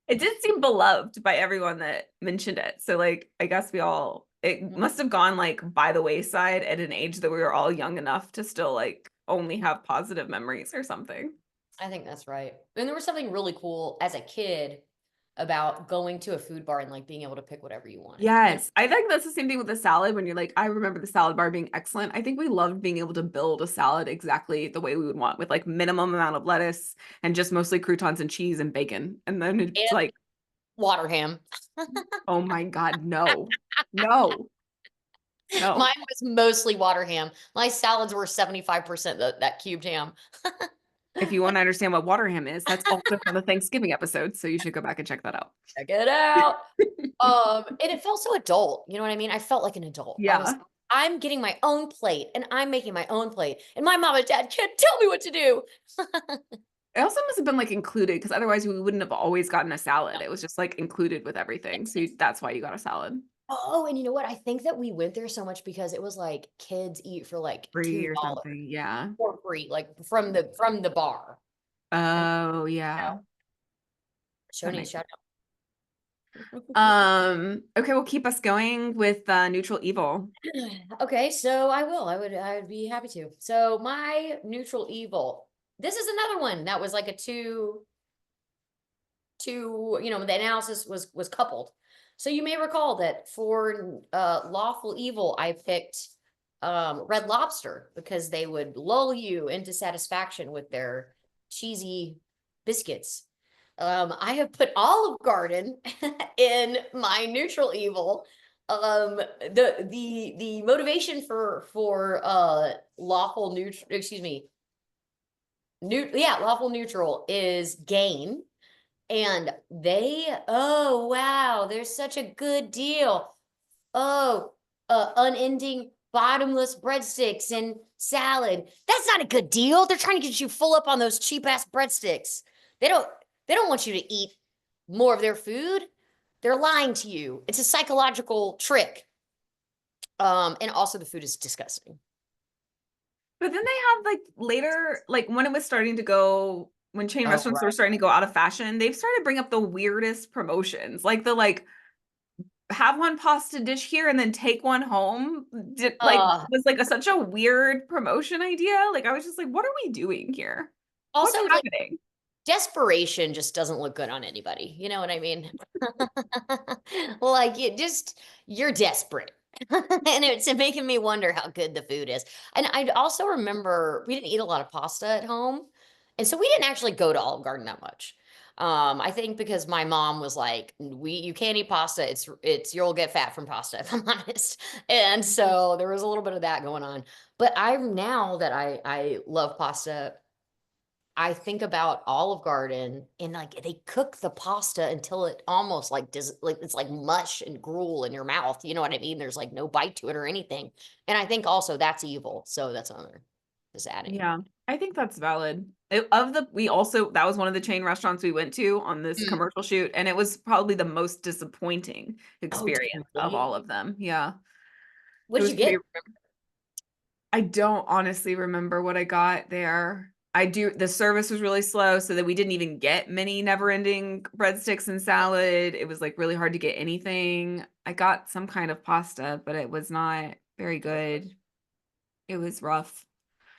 It did seem beloved by everyone that mentioned it. So like I guess it must have gone like by the wayside at an age that we were all young enough to still like only have positive memories or something. I think that's right. And there was something really cool as a kid about going to a food bar and like being able to pick whatever you wanted. Yes, I think that's the same thing with the salad when you're like, I remember the salad bar being excellent. I think we loved being able to build a salad exactly the way we would want with like minimum amount of lettuce and just mostly croutons and cheese and bacon. And then it's And like, Waterham. oh my God, no, no, no. Mine was mostly Waterham. My salads were 75% that cubed ham. If you want to understand what water ham is, that's also from the Thanksgiving episode, so you should go back and check that out. Check it out. And it felt so adult. You know what I mean? I felt like an adult. Yeah. I'm getting my own plate and I'm making my own plate. And my mom and dad can't tell me what to do. It also must have been like included because otherwise we wouldn't have always gotten a salad. No. It was just like included with everything. So that's why you got a salad. Oh, and you know what? I think that we went there so much because it was like kids eat for like Free or $2 something. Yeah. for free, like from the bar. And Oh, you yeah. know, That Shoni, makes shout okay, we'll keep us going with neutral evil. Okay, so I will. I would be happy to. So my neutral evil. This is another one that was like a two, the analysis was coupled. So you may recall that for lawful evil, I picked Red Lobster because they would lull you into satisfaction with their cheesy biscuits. I have put Olive Garden in my neutral evil. The motivation for lawful neutral, excuse me, lawful neutral is gain. And oh wow, there's such a good deal. Oh, unending bottomless breadsticks and salad. That's not a good deal. They're trying to get you full up on those cheap ass breadsticks. They don't they don't want you to eat more of their food. They're lying to you. It's a psychological trick. And also the food is disgusting. But then they have like later, like when it was starting to go, when chain Oh, restaurants were right. starting to go out of fashion, they've started to bring up the weirdest promotions, like the like have one pasta dish here and then take one home. Was like such a weird promotion idea. Like I was just like, what are we doing here? What's Also, like happening? desperation just doesn't look good on anybody. You know what I mean? Like you're desperate. And it's making me wonder how good the food is. And I also remember we didn't eat a lot of pasta at home. And so we didn't actually go to Olive Garden that much. I think because my mom was like, you can't eat pasta. It's you'll get fat from pasta, if I'm honest. And so there was a little bit of that going on. But I'm now that I love pasta, I think about Olive Garden and like they cook the pasta until it almost like does like it's like mush and gruel in your mouth. You know what I mean? There's like no bite to it or anything. And I think also that's evil. So that's another just adding. Yeah, I think that's valid. That was one of the chain restaurants we went to on this Mm. commercial shoot, and it was probably the most disappointing Oh, experience of totally. all of them. Yeah, What it did was you pretty. get? I don't honestly remember what I got there. I do. The service was really slow, so that we didn't even get many never-ending breadsticks and salad. It was like really hard to get anything. I got some kind of pasta, but it was not very good. It was rough.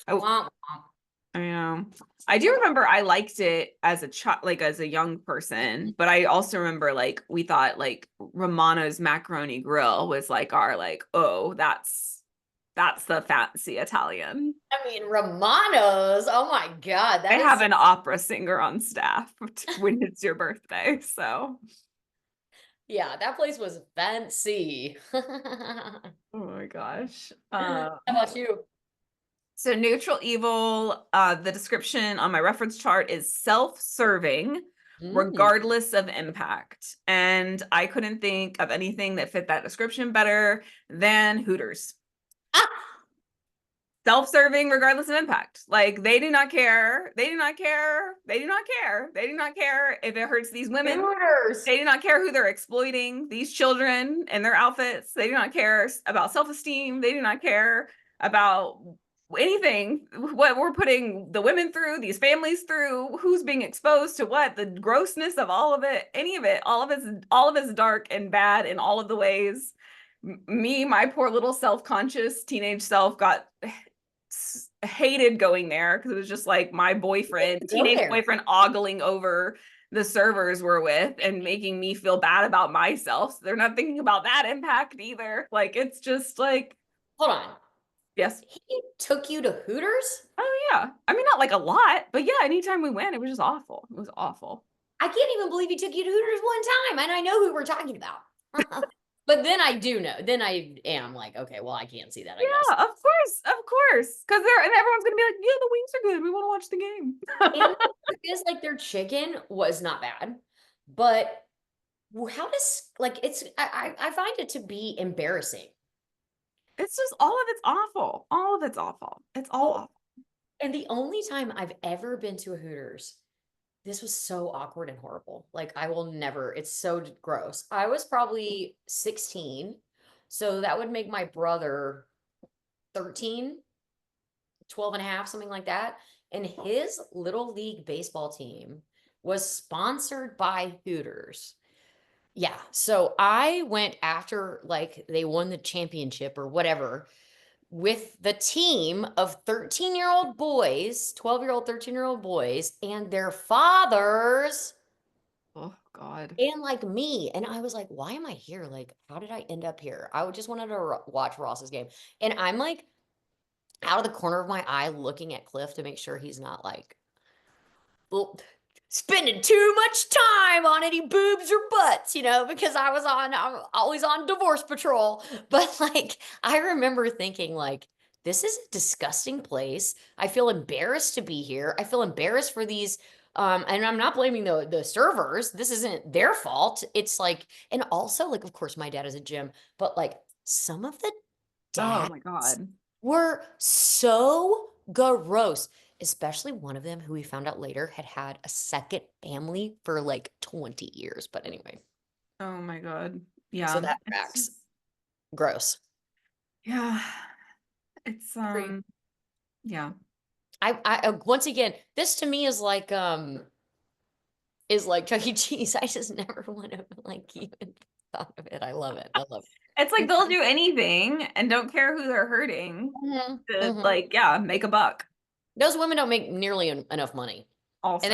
I, Womp womp. I know. I do remember I liked it as a child, like as a young person, but I also remember like we thought like Romano's Macaroni Grill was like our like, oh, that's the fancy Italian. I mean, Romano's. Oh my God. I That have is, an opera singer on staff when it's your birthday, so yeah, that place was fancy. How oh my gosh. about you? So neutral evil, the description on my reference chart is self-serving, Mm. regardless of impact. And I couldn't think of anything that fit that description better than Hooters. Ah, Self-serving, regardless of impact. Like they do not care. They do not care. They do not care. They do not care if it hurts these women. Hooters. They do not care who they're exploiting, these children and their outfits. They do not care about self-esteem. They do not care about anything, what we're putting the women through, these families through, who's being exposed to what, the grossness of all of it, any of it, all of it's dark and bad in all of the ways. Me, my poor little self-conscious teenage self got hated going there because it was just like my boyfriend, Go teenage there. boyfriend, ogling over the servers we're with and making me feel bad about myself. So they're not thinking about that impact either. Like it's just like, Hold on. yes. He took you to Hooters? Oh yeah. I mean, not like a lot, but yeah, anytime we went, it was just awful. It was awful. I can't even believe he took you to Hooters one time, and I know who we're talking about. But then I do know. Then I am like, okay, well, I can't see that, I guess. Yeah, of course. Because they're and everyone's gonna be like, yeah, the wings are good. We want to watch the game. And the truth is, like, their chicken was not bad, but how does like it's I find it to be embarrassing. It's just all of it's awful. All of it's awful. It's all Well, awful. and the only time I've ever been to a Hooters, this was so awkward and horrible. Like, I will never, it's so gross. I was probably 16, so that would make my brother 13, 12 and a half, something like that. And his little league baseball team was sponsored by Hooters. Yeah. So I went after like they won the championship or whatever with the team of 13-year-old boys, 12-year-old, 13-year-old boys, and their fathers, Oh God. and like me. And I was like, why am I here? Like, how did I end up here? I just wanted to watch Ross's game. And I'm like out of the corner of my eye looking at Cliff to make sure he's not like, well, spending too much time on any boobs or butts, because I'm always on divorce patrol. But like, I remember thinking like, this is a disgusting place. I feel embarrassed to be here. I feel embarrassed for these. And I'm not blaming the servers. This isn't their fault. It's like, and also like, of course, my dad is a gym, but like some of the Oh dads my God. were so gross, especially one of them who we found out later had a second family for like 20 years. But anyway, Oh my God. so Yeah. that It's tracks. just, Gross. yeah. It's Agreed. yeah. I once again, this to me is like Chuck E. Cheese. I just never want to like even thought of it. I love it. I love It's like it. they'll do anything and don't care who they're hurting Mhm, to mhm. like, yeah, make a buck Those women don't make nearly enough money. And also.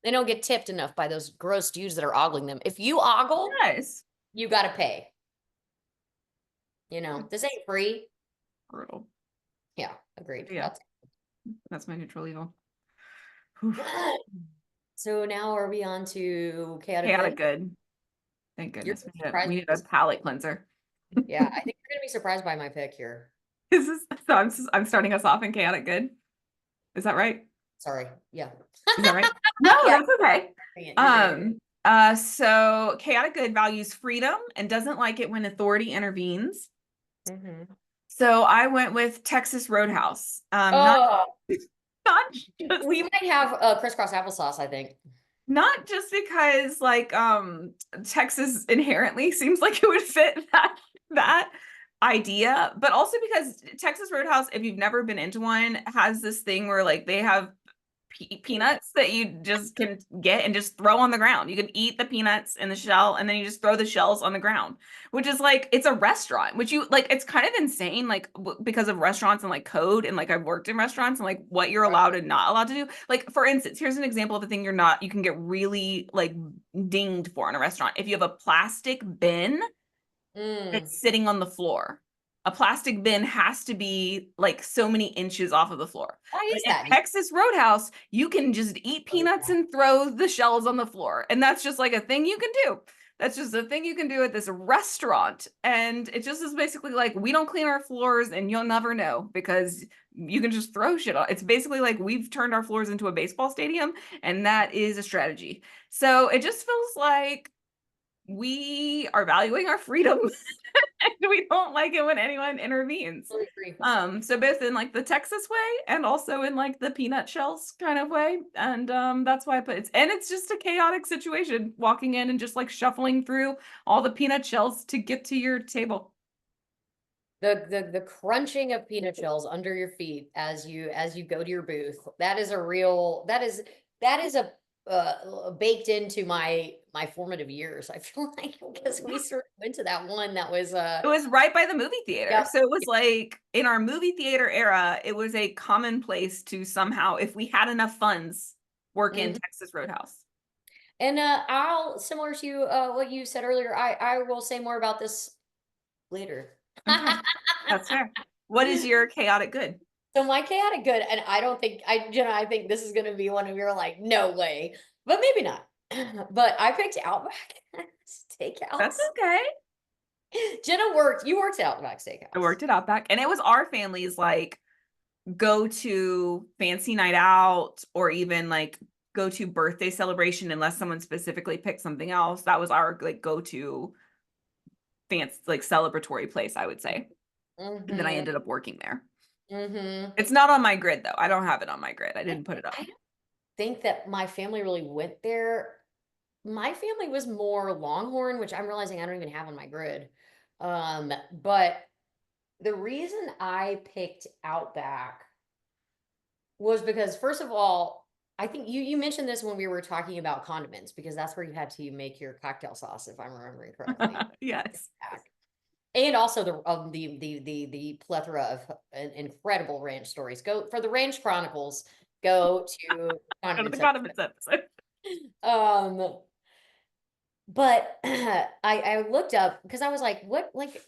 they don't get tipped enough by those gross dudes that are ogling them. If you ogle, Yes. you gotta pay. This ain't free. Brutal. Yeah, agreed. Yeah, that's my neutral evil. Whew. So now are we on to chaotic Chaotic good? good. Thank You're goodness. surprised. We need a palate cleanser. Yeah, I think you're gonna be surprised by my pick here. This is so I'm starting us off in chaotic good. Is that right? Sorry. Yeah. Is that right? No, Yeah, that's okay. you're doing it. So chaotic good values freedom and doesn't like it when authority intervenes. Mhm. So I went with Texas Roadhouse. Oh, Not just we might have crisscross applesauce, I think. not just because like Texas inherently seems like it would fit that idea, but also because Texas Roadhouse, if you've never been into one, has this thing where like they have peanuts that you just can get and just throw on the ground. You can eat the peanuts in the shell and then you just throw the shells on the ground, which is like it's a restaurant, which you like it's kind of insane like because of restaurants and like code and like I've worked in restaurants and like what you're Right. allowed and not allowed to do. Like for instance, here's an example of a thing you can get really like dinged for in a restaurant. If you have a plastic bin Mm. that's sitting on the floor. A plastic bin has to be like so many inches off of the floor. Why But is at that? Texas Roadhouse, you can just eat peanuts and throw the shells on the floor. And that's just like a thing you can do. That's just a thing you can do at this restaurant. And it just is basically like, we don't clean our floors and you'll never know because you can just throw shit on. It's basically like we've turned our floors into a baseball stadium and that is a strategy. So it just feels like we are valuing our freedom and we don't like it when anyone intervenes. Totally agree. So both in like the Texas way and also in like the peanut shells kind of way. And that's why I put it's just a chaotic situation walking in and just like shuffling through all the peanut shells to get to your table. The crunching of peanut shells under your feet as you go to your booth. That is a real that is a baked into my formative years. I feel like because we sort of went to that one that was It was right by the movie theater. yep. So it was like in our movie theater era, it was a commonplace to somehow, if we had enough funds, work in Mhm. Texas Roadhouse. And I'll similar to what you said earlier, I will say more about this later. Okay, that's fair. What is your chaotic good? So my chaotic good, and I don't think I think this is gonna be one of your like, no way, but maybe not. But I picked Outback That's Steakhouse. okay. You worked at Outback I Steakhouse. worked at Outback, and it was our family's like go to fancy night out, or even like go to birthday celebration, unless someone specifically picked something else. That was our like go to fancy like celebratory place, I would say. And then I Mm-hmm. ended up working there. Mm-hmm. It's not on my grid though. I don't have it on my grid. I didn't put it up. I don't think that my family really went there. My family was more Longhorn, which I'm realizing I don't even have on my grid. But the reason I picked Outback was because, first of all, I think you mentioned this when we were talking about condiments, because that's where you had to make your cocktail sauce, if I'm remembering correctly. Yes. And also the plethora of incredible ranch stories. Go for the Ranch Chronicles. Go to Go to the condiments condiments episode. episode. But I looked up because I was like, what, like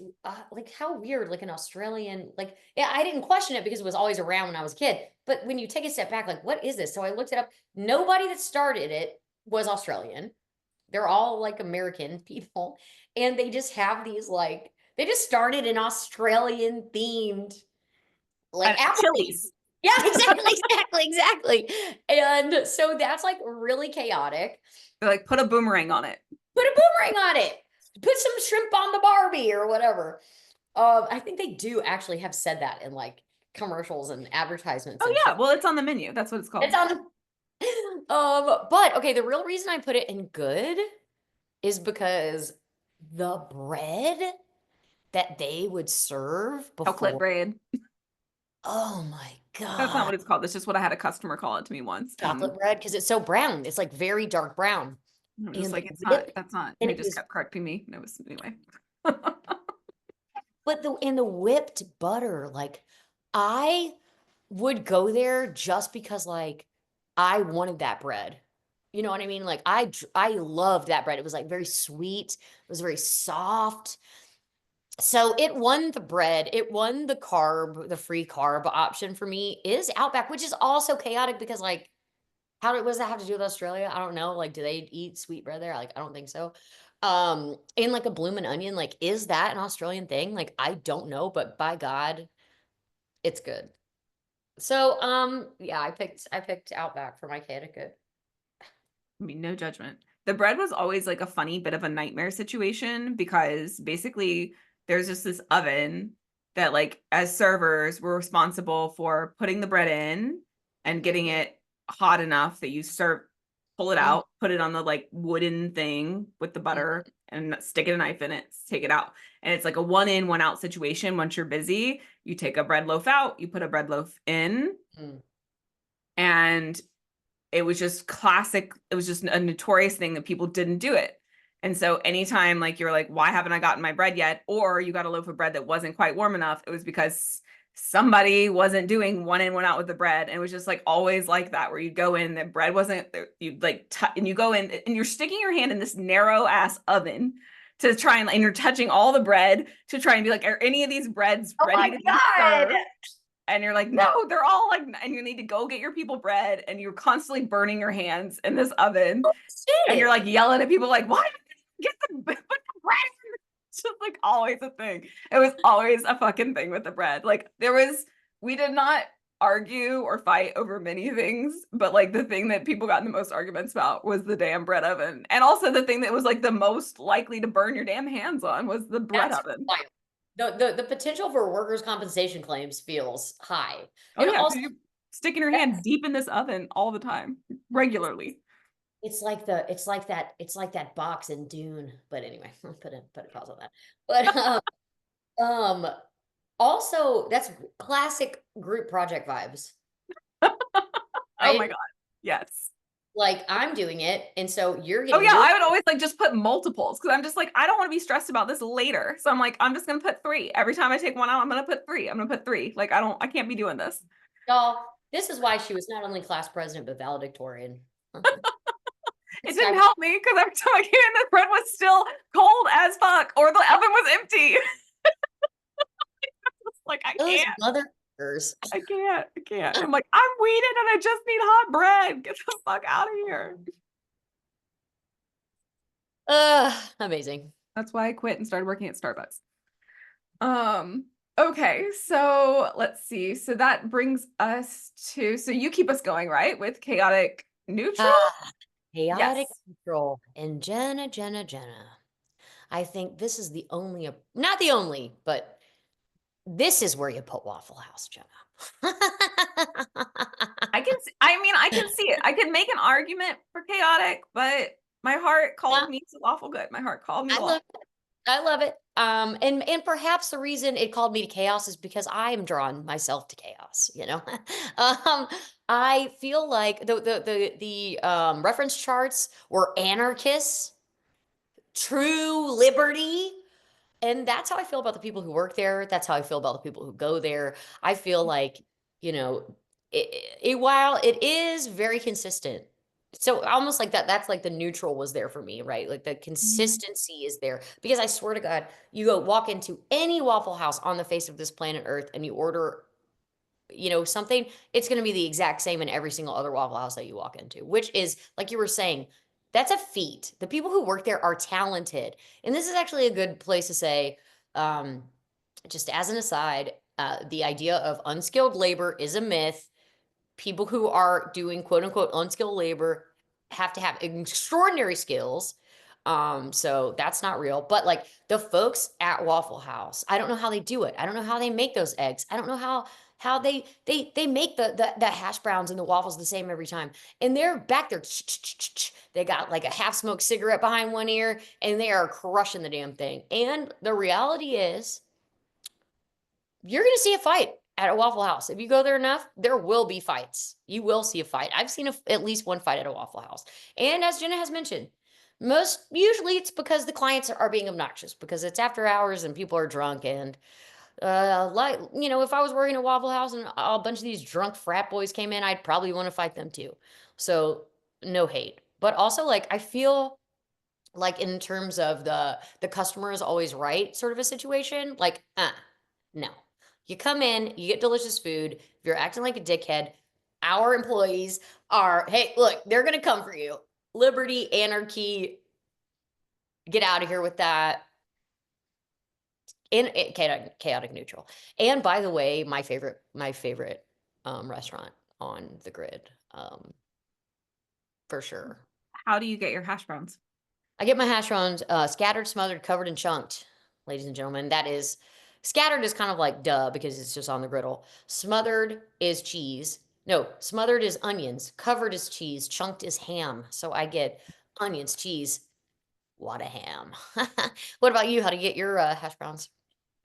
how weird, like an Australian, like, yeah, I didn't question it because it was always around when I was a kid. But when you take a step back, like, what is this? So I looked it up. Nobody that started it was Australian. They're all like American people. And they just have these, like, they just started an Australian themed, like, Applebee's. Chili's. Yeah, exactly, exactly. And so that's like really chaotic. They're like, put a boomerang on it. Put a boomerang on it. Put some shrimp on the Barbie or whatever. I think they do actually have said that in like commercials and advertisements Oh and yeah, shit. well, it's on the menu. That's what it's called. It's on the but okay, the real reason I put it in good is because the bread that they would serve Chocolate before. bread. Oh my That's not God. what it's called. That's just what I had a customer call it to me once. And Chocolate bread, because it's so brown. It's like very dark brown. I'm just And the like, it's not, whip, that's not. And and they it just was, kept correcting me. And it was anyway. but the whipped butter, like I would go there just because like I wanted that bread. You know what I mean? Like I loved that bread. It was like very sweet. It was very soft. So it won the bread. It won the carb, the free carb option for me is Outback, which is also chaotic because like what does that have to do with Australia? I don't know. Like, do they eat sweet bread there? Like, I don't think so. And like a bloomin' onion, like, is that an Australian thing? Like, I don't know, but by God, it's good. So, yeah, I picked Outback for my Connecticut. I mean, no judgment. The bread was always like a funny bit of a nightmare situation because basically there's just this oven that, like, as servers, we're responsible for putting the bread in and getting it hot enough that you serve, pull it Mhm, out, put it on the like wooden thing with the mhm, butter and stick a knife in it, take it out. And it's like a one in, one out situation. Once you're busy, you take a bread loaf out, you put a bread loaf in, mhm. and it was just classic. It was just a notorious thing that people didn't do it. And so anytime like you're like, why haven't I gotten my bread yet? Or you got a loaf of bread that wasn't quite warm enough, it was because somebody wasn't doing one in, one out with the bread. And it was just like always like that, where you go in, the bread wasn't, you'd like, and you go in and you're sticking your hand in this narrow ass oven to try and you're touching all the bread to try and be like, are any of these breads Oh ready my to be God. served? And you're like, no, they're all like, and you need to go get your people bread, and you're constantly burning your hands in this oven, and you're Shit. like yelling at people like, why get the put the bread in? It's just like always a thing. It was always a fucking thing with the bread. Like we did not argue or fight over many things, but like the thing that people got in the most arguments about was the damn bread oven. And also the thing that was like the most likely to burn your damn hands on was the bread That's oven. wild. The potential for workers' compensation claims feels high. Oh And yeah, also, because you're sticking your hand deep in this oven all the time, regularly. it's like that box in Dune. But anyway, put a pause on that. But um also that's classic group project vibes, Oh my right? God. Yes. Like I'm doing it, and so you're Oh getting yeah, your I would always like just put multiples because I'm just like, I don't want to be stressed about this later. So I'm like, I'm just gonna put three. Every time I take one out, I'm gonna put three. I'm gonna put three. Like I can't be doing this. y'all. This is why she was not only class president but valedictorian. It This didn't guy, help me because every time I came in, the bread was still cold as fuck, or the oven was empty. Like I those can't. motherfuckers. I can't. I can't. I'm like, I'm weeded and I just need hot bread. Get the fuck out of here. Amazing. That's why I quit and started working at Starbucks. Okay, so let's see. So that brings us to, so you keep us going, right? With chaotic neutral? Ah, chaotic Yes. neutral. And Jenna. I think this is the only, not the only, but this is where you put Waffle House, Jenna. I mean, I can see it. I can make an argument for chaotic, but my heart Yeah, called me to lawful good. My heart called me to I love lawful. it. I love it. And perhaps the reason it called me to chaos is because I am drawn myself to chaos, you know. um, I feel like the reference charts were anarchists, true liberty. And that's how I feel about the people who work there. That's how I feel about the people who go there. I feel like, you know, while it is very consistent, so almost like that, that's like the neutral was there for me, right? Like the Mhm. consistency is there because I swear to God, you go walk into any Waffle House on the face of this planet Earth and you order, something, it's going to be the exact same in every single other Waffle House that you walk into, which is, like you were saying, that's a feat. The people who work there are talented. And this is actually a good place to say, um, just as an aside, the idea of unskilled labor is a myth. People who are doing quote unquote unskilled labor have to have extraordinary skills. So that's not real. But like the folks at Waffle House, I don't know how they do it. I don't know how they make those eggs. I don't know how they make the hash browns and the waffles the same every time. And they're back there. They got like a half smoked cigarette behind one ear, and they are crushing the damn thing. And the reality is, you're going to see a fight at a Waffle House. If you go there enough, there will be fights. You will see a fight. I've seen at least one fight at a Waffle House. And as Jenna has mentioned, most usually it's because the clients are being obnoxious because it's after hours and people are drunk. And like, if I was working at Waffle House and a bunch of these drunk frat boys came in, I'd probably want to fight them too. So no hate. But also, like, I feel like in terms of the customer is always right sort of a situation, like, no. You come in, you get delicious food. If you're acting like a dickhead, our employees are, hey, look, they're gonna come for you. Liberty, anarchy, get out of here with that. In chaotic neutral. And by the way, my favorite restaurant on the grid, for sure. How do you get your hash browns? I get my hash browns scattered, smothered, covered, and chunked, ladies and gentlemen. That is, scattered is kind of like duh because it's just on the griddle. Smothered is cheese. No, smothered is onions. Covered is cheese. Chunked is ham. So I get onions, cheese, what a ham. What about you? How do you get your hash browns?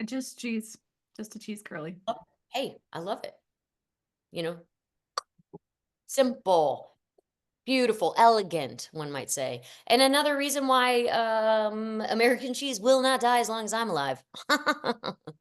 Just cheese, just a cheese curly. Oh, hey, I love it. You know, simple. Beautiful, elegant, one might say. And another reason why American cheese will not die as long as I'm alive.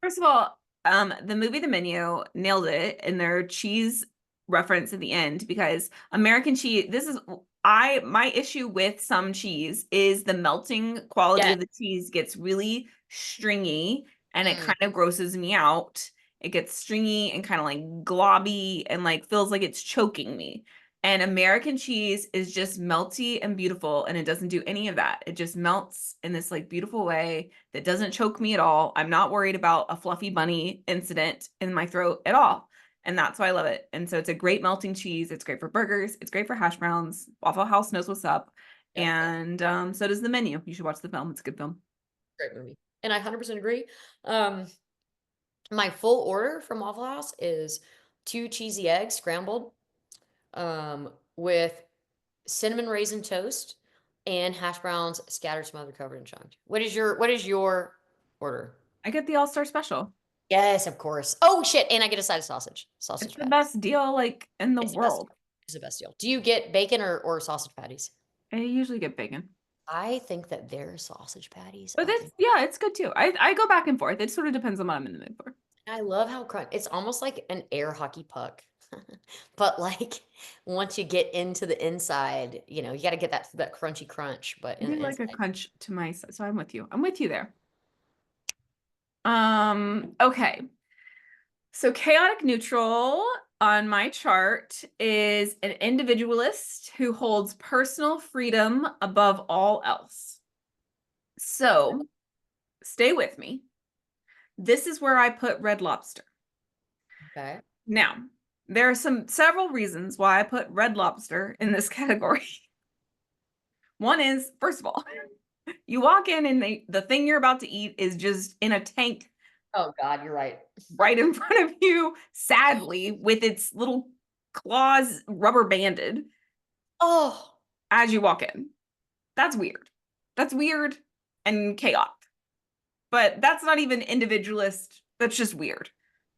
First of all, the movie The Menu nailed it in their cheese reference at the end because American cheese, this is my issue with some cheese is the melting quality Yeah. of the cheese gets really stringy and it Mm, kind of grosses me out. It gets stringy and kind of like globby and like feels like it's choking me. And American cheese is just melty and beautiful, and it doesn't do any of that. It just melts in this like beautiful way that doesn't choke me at all. I'm not worried about a fluffy bunny incident in my throat at all. And that's why I love it. And so it's a great melting cheese. It's great for burgers. It's great for hash browns. Waffle House knows what's up. yep, yep. And so does The Menu. You should watch the film. It's a good film. Great movie. And I 100% agree. Um, my full order from Waffle House is two cheesy eggs scrambled, with cinnamon raisin toast and hash browns scattered, smothered, covered, and chunked. What is your order? I get the All-Star Special. Yes, of course. Oh shit, and I get a side of sausage. It's Sausage the patties. best deal like in the It's the best world. deal. It's the best deal. Do you get bacon or sausage patties? I usually get bacon. I think that their sausage patties But are it's yeah, it's good too. I go back and forth. It sort of depends on what I'm in the mood for. I love how crunch. It's almost like an air hockey puck. But like once you get into the inside, you got to get that crunchy crunch, but I in do the like a inside. crunch to my so I'm with you. I'm with you there. Okay. So chaotic neutral on my chart is an individualist who holds personal freedom above all else. So stay with me. This is where I put Red Lobster. Okay. Now, there are several reasons why I put Red Lobster in this category. One is, first of all, you walk in and the thing you're about to eat is just in a tank Oh God, you're right. right in front of you, sadly, with its little claws rubber banded Oh, as you walk in. That's weird. That's weird and chaotic. But that's not even individualist. That's just weird.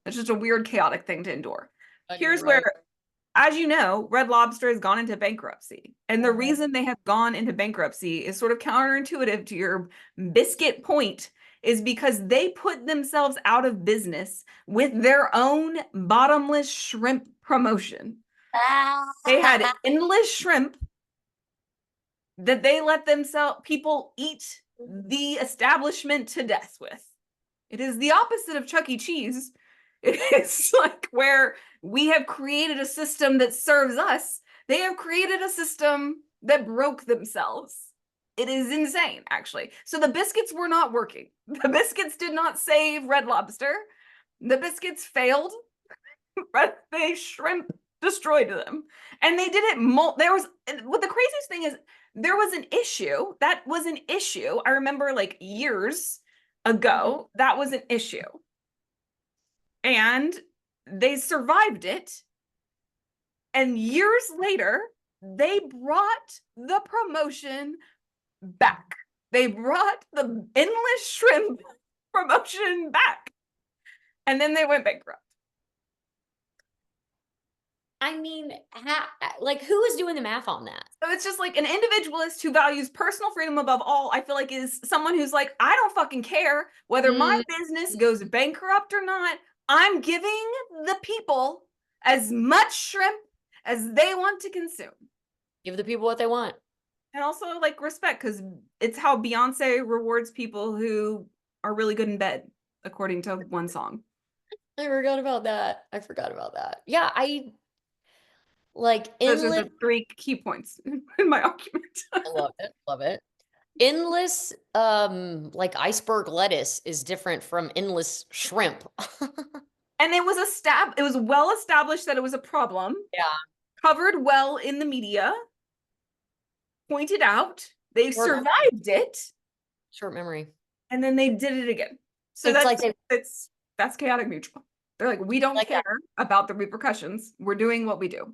That's just a weird, chaotic thing to endure. God, you're Here's where, right. as you know, Red Lobster has gone into bankruptcy. And the Uh-huh. reason they have gone into bankruptcy is sort of counterintuitive to your biscuit point, is because they put themselves out of business with their own bottomless shrimp promotion. They had endless shrimp that they let themselves people eat the establishment to death with. It is the opposite of Chuck E. Cheese. It is like where we have created a system that serves us. They have created a system that broke themselves. It is insane, actually. So the biscuits were not working. The biscuits did not save Red Lobster. The biscuits failed. They shrimp destroyed them. And they did it. There was, what the craziest thing is, there was an issue. That was an issue. I remember like years ago, that was an issue. And they survived it. And years later, they brought the promotion back. They brought the endless shrimp promotion back. And then they went bankrupt. I mean, like, who is doing the math on that? So it's just like an individualist who values personal freedom above all, I feel like is someone who's like, I don't fucking care whether my business goes bankrupt or not. I'm giving the people as much shrimp as they want to consume. Give the people what they want. And also like respect, because it's how Beyonce rewards people who are really good in bed, according to one song. I forgot about that. I forgot about that. Yeah, I like Those are endless. the three key points in my argument. I love it. Love it. Endless, like iceberg lettuce is different from endless shrimp. And it was well established that it was a problem. Yeah. Covered well in the media, pointed out, they Short memory. survived it, Short memory. and then they did it again. So It's like that's chaotic mutual. They're like, we don't like care about the repercussions. We're doing what we do.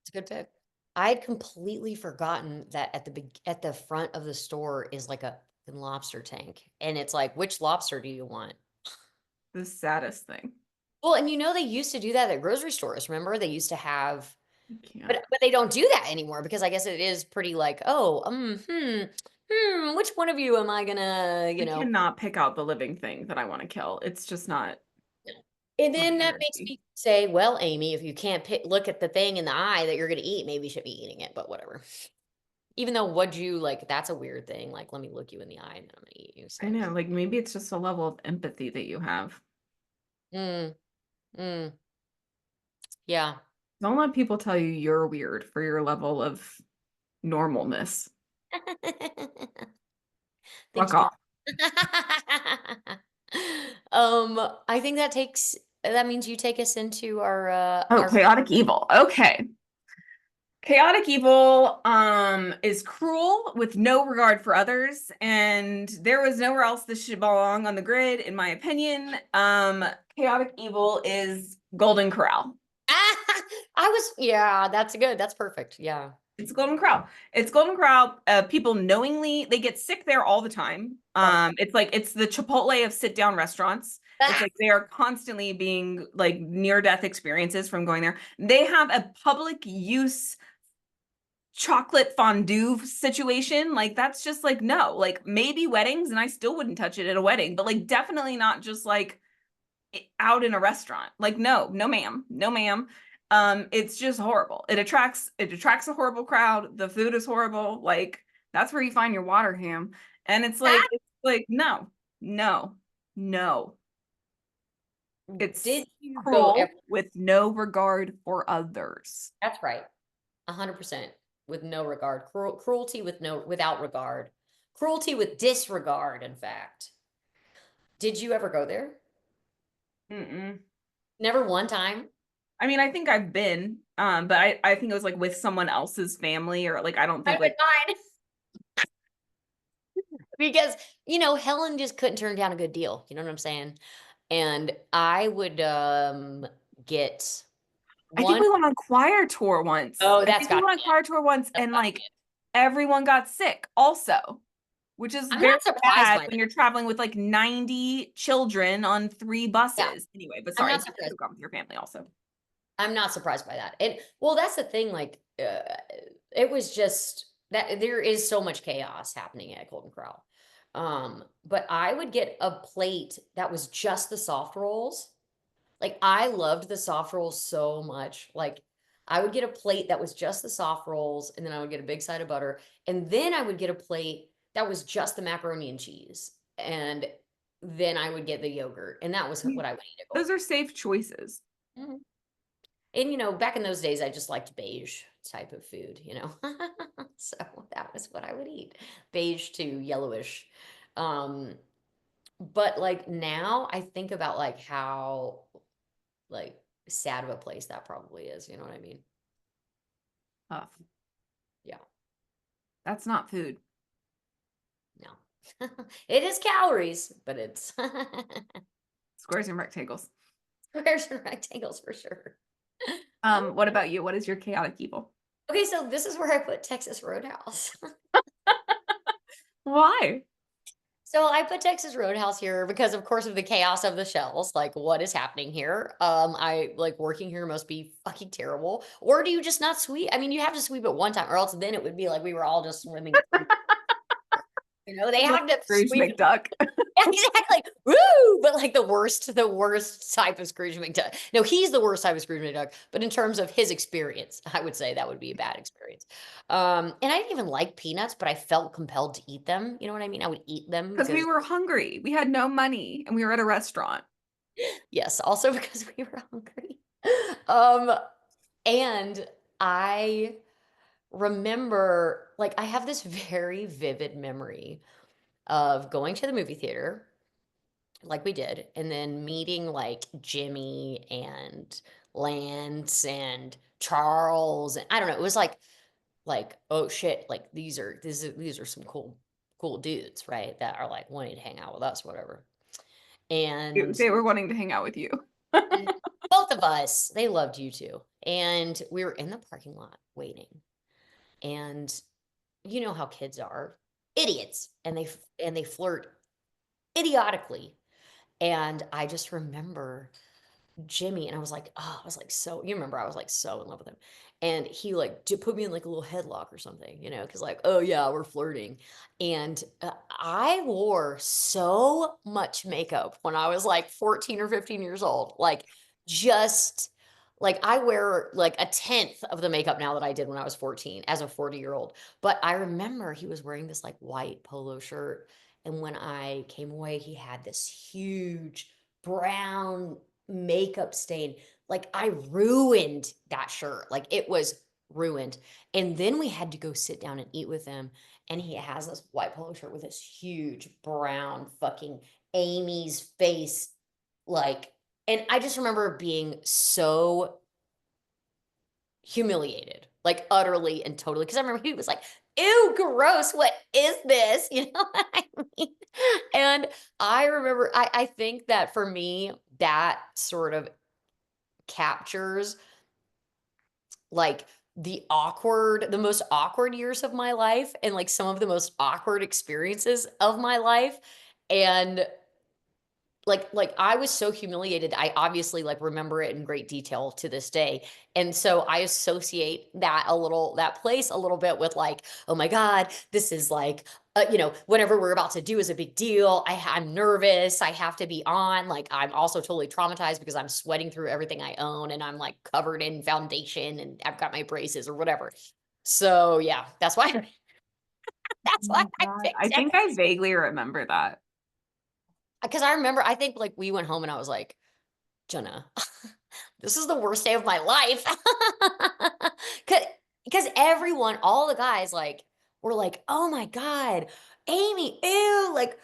it's a good pick. I had completely forgotten that at the front of the store is like a lobster tank, and it's like, which lobster do you want? The saddest thing. Well, and they used to do that at grocery stores. Remember, they used to have, I can't. but they don't do that anymore because I guess it is pretty like, oh, which one of you am I gonna, I cannot pick out the living thing that I want to kill. It's just not. And then that makes me say, well, Amy, if you can't look at the thing in the eye that you're gonna eat, maybe you should be eating it, but whatever. Even though that's a weird thing. Like, let me look you in the eye and then I'm gonna eat you. So. I know, like maybe it's just a level of empathy that you have. Mm, mm. Yeah. Don't let people tell you you're weird for your level of normalness. Thanks, Fuck off. I think that means you take us into our Oh, our chaotic evil. Okay. Chaotic evil is cruel with no regard for others, and there was nowhere else this should belong on the grid, in my opinion. Chaotic evil is Golden Corral. that's good. That's perfect. Yeah. It's Golden Corral. It's Golden Corral. People knowingly they get sick there all the time. It's like it's the Chipotle of sit-down restaurants. It's like they are constantly being like near-death experiences from going there. They have a public use chocolate fondue situation. Like that's just like no, like maybe weddings, and I still wouldn't touch it at a wedding, but like definitely not just like out in a restaurant. Like no, no ma'am, no ma'am. It's just horrible. It attracts a horrible crowd. The food is horrible. Like that's where you find your water ham. And it's like no, no, no. It's Did you go cruel with no regard for others. That's right. 100% with no regard. Cruelty without regard. Cruelty with disregard, in fact. Did you ever go there? Mm-mm. Never one time? I mean, I think I've been, but I think it was like with someone else's family, or like I don't I think would like not. Because, Helen just couldn't turn down a good deal. You know what I'm saying? And I would get I think one. we went on choir tour once. Oh, I that's think we gotta went on be it. choir tour once That's and gotta be like it. everyone got sick also, which is I'm very not surprised bad by when that. you're traveling with like 90 children on 3 Yeah, buses. Anyway, but I'm sorry, not you could surprised. have gone with your family also. I'm not surprised by that. And well, that's the thing. Like, it was just that there is so much chaos happening at Golden Corral. But I would get a plate that was just the soft rolls. Like, I loved the soft rolls so much. Like, I would get a plate that was just the soft rolls, and then I would get a big side of butter, and then I would get a plate that was just the macaroni and cheese, and then I would get the yogurt, and that was I mean, what I would eat at those Golden. are safe choices. Mhm. And back in those days, I just liked beige type of food. So that was what I would eat, beige to yellowish. Um, but like now, I think about like how like sad of a place that probably is. You know what I mean? Tough. Yeah. That's not food. No. It is calories, but it's Squares and rectangles. squares and rectangles for sure. What about you? What is your chaotic evil? Okay, so this is where I put Texas Roadhouse. Why? So I put Texas Roadhouse here because, of course, of the chaos of the shells. Like, what is happening here? I like working here must be fucking terrible. Or do you just not sweep? I mean, you have to sweep it one time, or else then it would be like we were all just swimming. They Like have to Scrooge sweep. McDuck. Yeah, exactly. Woo! But like the worst type of Scrooge McDuck. No, he's the worst type of Scrooge McDuck. But in terms of his experience, I would say that would be a bad experience. And I didn't even like peanuts, but I felt compelled to eat them. You know what I mean? I would eat them Because we because, were hungry. We had no money and we were at a restaurant. yes, also because we were hungry. Um, and I remember, like, I have this very vivid memory of going to the movie theater like we did, and then meeting like Jimmy and Lance and Charles, and I don't know, it was like oh shit, like these are some cool dudes, right? That are like wanting to hang out with us, whatever. And They were wanting to hang out with you. mm, both of us, they loved you too. And we were in the parking lot waiting, and you know how kids are, idiots, and they flirt idiotically. And I just remember Jimmy, and I was like, oh, I was like, so you remember I was like so in love with him. And he like put me in like a little headlock or something, because like, oh yeah, we're flirting. And I wore so much makeup when I was like 14 or 15 years old. Like, just like I wear like a tenth of the makeup now that I did when I was 14 as a 40-year-old. But I remember he was wearing this like white polo shirt. And when I came away, he had this huge brown makeup stain. Like, I ruined that shirt. Like, it was ruined. And then we had to go sit down and eat with him. And he has this white polo shirt with this huge brown fucking Amy's face. Like, and I just remember being so humiliated, like utterly and totally. Cause I remember he was like, ew, gross. What is this? You know what I mean? And I remember, I think that for me, that sort of captures like the most awkward years of my life and like some of the most awkward experiences of my life. And like I was so humiliated. I obviously like remember it in great detail to this day. And so I associate that place a little bit with like, oh my God, this is like whenever we're about to do is a big deal. I'm nervous. I have to be on. Like, I'm also totally traumatized because I'm sweating through everything I own, and I'm like covered in foundation, and I've got my braces or whatever. So yeah, that's why that's Oh why my I God. picked I think I Texas. vaguely remember that. Because I remember, I think like we went home and I was like, Jenna, this is the worst day of my life. Because all the guys like were like, oh my God, Amy, ew, like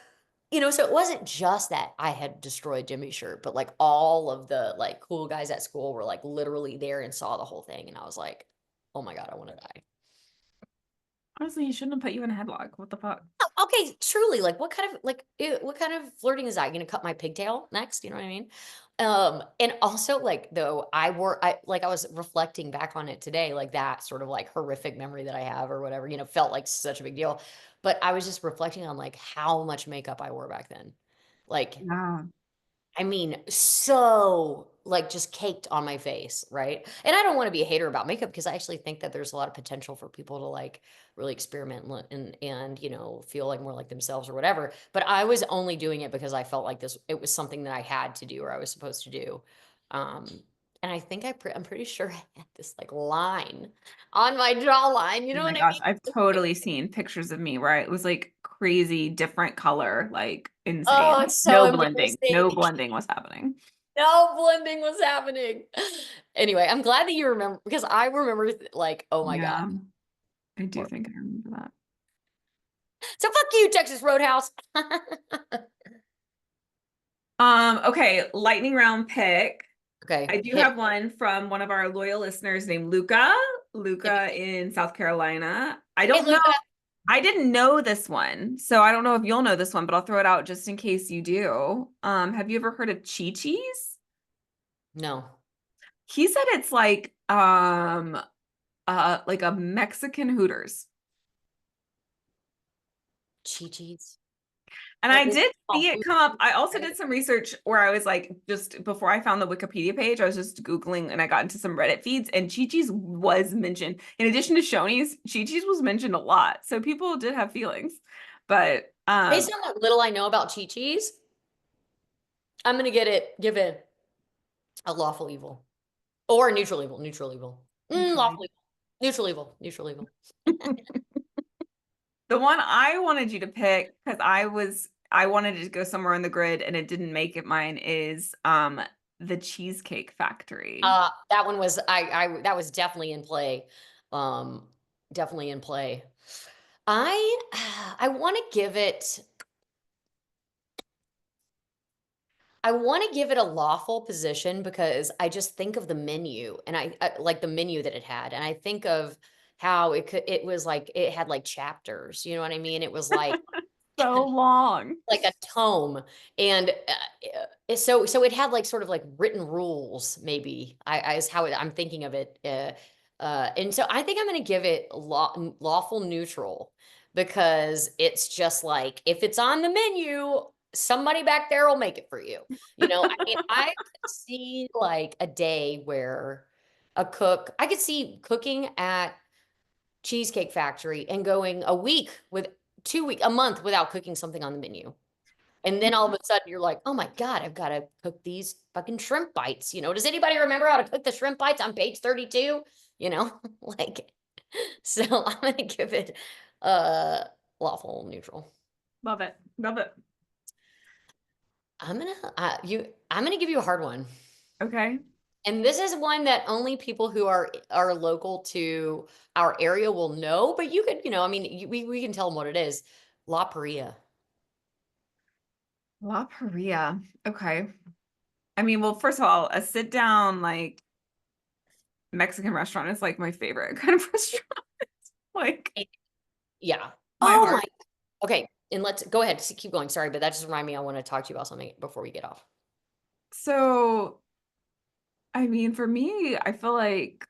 So it wasn't just that I had destroyed Jimmy's shirt, but like all of the like cool guys at school were like literally there and saw the whole thing. And I was like, oh my God, I want to die. Honestly, he shouldn't have put you in a headlock. What the fuck? Oh, okay, truly, like what kind of flirting is that? You gonna cut my pigtail next? You know what I mean? And also like though I was reflecting back on it today, like that sort of like horrific memory that I have or whatever, felt like such a big deal. But I was just reflecting on like how much makeup I wore back then. Like Yeah. I mean, so like just caked on my face, right? And I don't want to be a hater about makeup because I actually think that there's a lot of potential for people to like really experiment and feel like more like themselves or whatever. But I was only doing it because I felt like it was something that I had to do or I was supposed to do. Um, and I think I'm pretty sure I had this like line on my jawline. You Oh know my what I gosh, mean? I've totally seen pictures of me where it was like crazy different color, like Oh, insane. it's so No blending. embarrassing. No blending was happening. No blending was happening. Anyway, I'm glad that you remember because I remember like, oh my God. Yeah, I do Poor- think I remember that. So fuck you, Texas Roadhouse. Okay, lightning round pick. Okay, I do hit. have one from one of our loyal listeners named Luca. Luca in South Carolina. I Hey, don't know. Luca. I didn't know this one, so I don't know if you'll know this one, but I'll throw it out just in case you do. Have you ever heard of Chi-Chi's? No, He said it's like a Mexican Hooters. Chi-Chi's. And Like I this is did all see it food, come up. I also right? did some research where I was like, just before I found the Wikipedia page, I was just Googling and I got into some Reddit feeds and Chi-Chi's was mentioned. In addition to Shoney's, Chi-Chi's was mentioned a lot. So people did have feelings. But Based on what little I know about Chi-Chi's, I'm gonna give it a lawful evil or a neutral evil. Neutral evil. neutrally. Lawful evil. Neutral evil. Neutral evil. The one I wanted you to pick because I wanted to go somewhere on the grid and it didn't make it mine is the Cheesecake Factory. That one was that was definitely in play. Um, definitely in play. I I want to give it I want to give it a lawful position because I just think of the menu and I like the menu that it had and I think of how it was like it had like chapters, you know what I mean? It was So long. like a tome and so it had like sort of like written rules maybe I is how I'm thinking of it and so I think I'm going to give it lawful neutral because it's just like if it's on the menu somebody back there will make it for you, I mean I could see like a day where I could see cooking at Cheesecake Factory and going a week with 2 week a month without cooking something on the menu. And then all of a sudden you're like, oh my God, I've got to cook these fucking shrimp bites. Does anybody remember how to cook the shrimp bites on page 32? Like, so I'm gonna give it uh lawful neutral. Love it. Love it. I'm gonna give you a hard one. Okay. And this is one that only people who are local to our area will know, but you could, I mean, we can tell them what it is. La Paria. La Paria. Okay. I mean, well, first of all, a sit down like Mexican restaurant is like my favorite kind of restaurant. Like Yeah. my Oh my. heart. Okay. And let's go ahead. Keep going. Sorry, but that just reminded me. I want to talk to you about something before we get off. So, I mean, for me, I feel like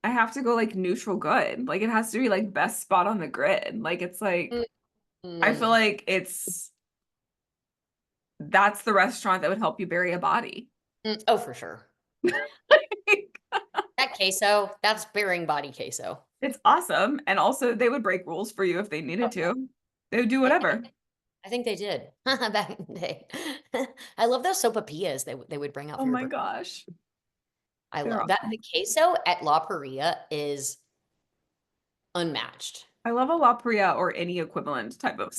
I have to go like neutral good. Like it has to be like best spot on the grid. Like it's like I feel Mm, like that's the restaurant that would help you bury a body. oh, for sure. That queso, that's burying body queso. It's awesome. And also they would break rules for you if they needed Oh, to. They would do I, whatever. I think they did back in the day. I love those sopapillas they would bring out Oh for your my birthday. gosh. I They're love that. The awesome. queso at La Paria is unmatched. I love a La Pria or any equivalent type of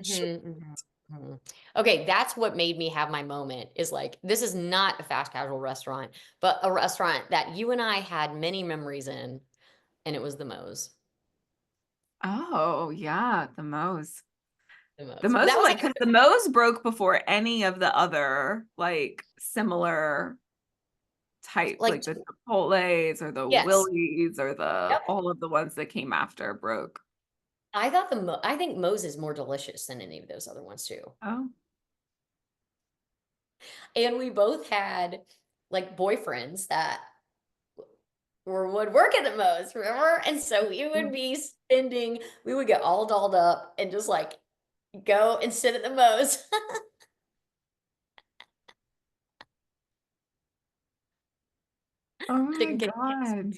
Mhm, mhm, mhm. Okay, that's what made me have my moment is like, this is not a fast casual restaurant, but a restaurant that you and I had many memories in, and it was the Moe's. Oh, yeah, the Moe's. The The most. But most that was was like, like, because the most broke before any of the other like similar types, like like the Chipotle's or the yes. Willie's or the Yep. all of the ones that came after broke. I think Moe's is more delicious than any of those other ones too. Oh. And we both had like boyfriends that would work at the Moe's, remember? And so we would get all dolled up and just like go and sit at the Moe's. Oh my Didn't get God.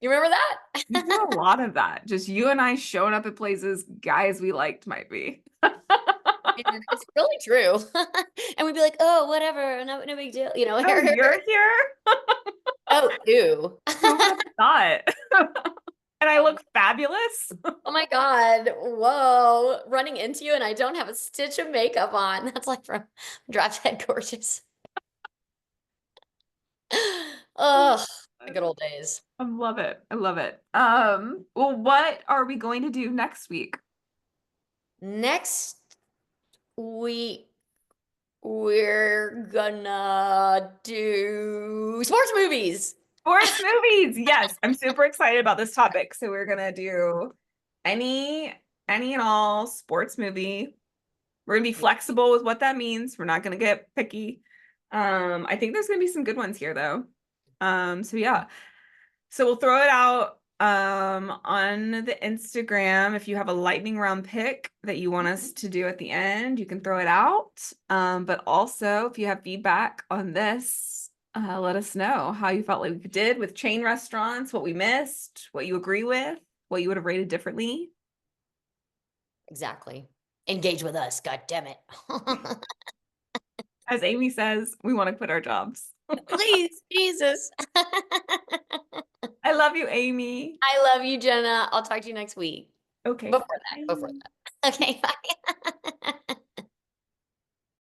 you remember that? You do a lot of that. Just you and I showing up at places guys we liked might be. And it's really true. And we'd be like, oh, whatever, no big deal, you know. Oh, you're here? Oh, ew. Who would have thought? And I look fabulous. Oh my God. Whoa. Running into you and I don't have a stitch of makeup on. That's like from Drop Dead Gorgeous. Oh, the good old days. I love it. I love it. Well, what are we going to do next week? Next week, we're gonna do sports movies. Sports movies. Yes, I'm super excited about this topic. So we're gonna do any and all sports movie. We're gonna be flexible with what that means. We're not gonna get picky. I think there's gonna be some good ones here though. So yeah. So we'll throw it out on the Instagram. If you have a lightning round pick that you want us to do at the end, you can throw it out. But also if you have feedback on this, let us know how you felt like we did with chain restaurants, what we missed, what you agree with, what you would have rated differently. Exactly. Engage with us. God damn it. As Amy says, we want to quit our jobs. Please, Jesus. I love you, Amy. I love you, Jenna. I'll talk to you next week. Okay. Before that. Bye. Okay, bye.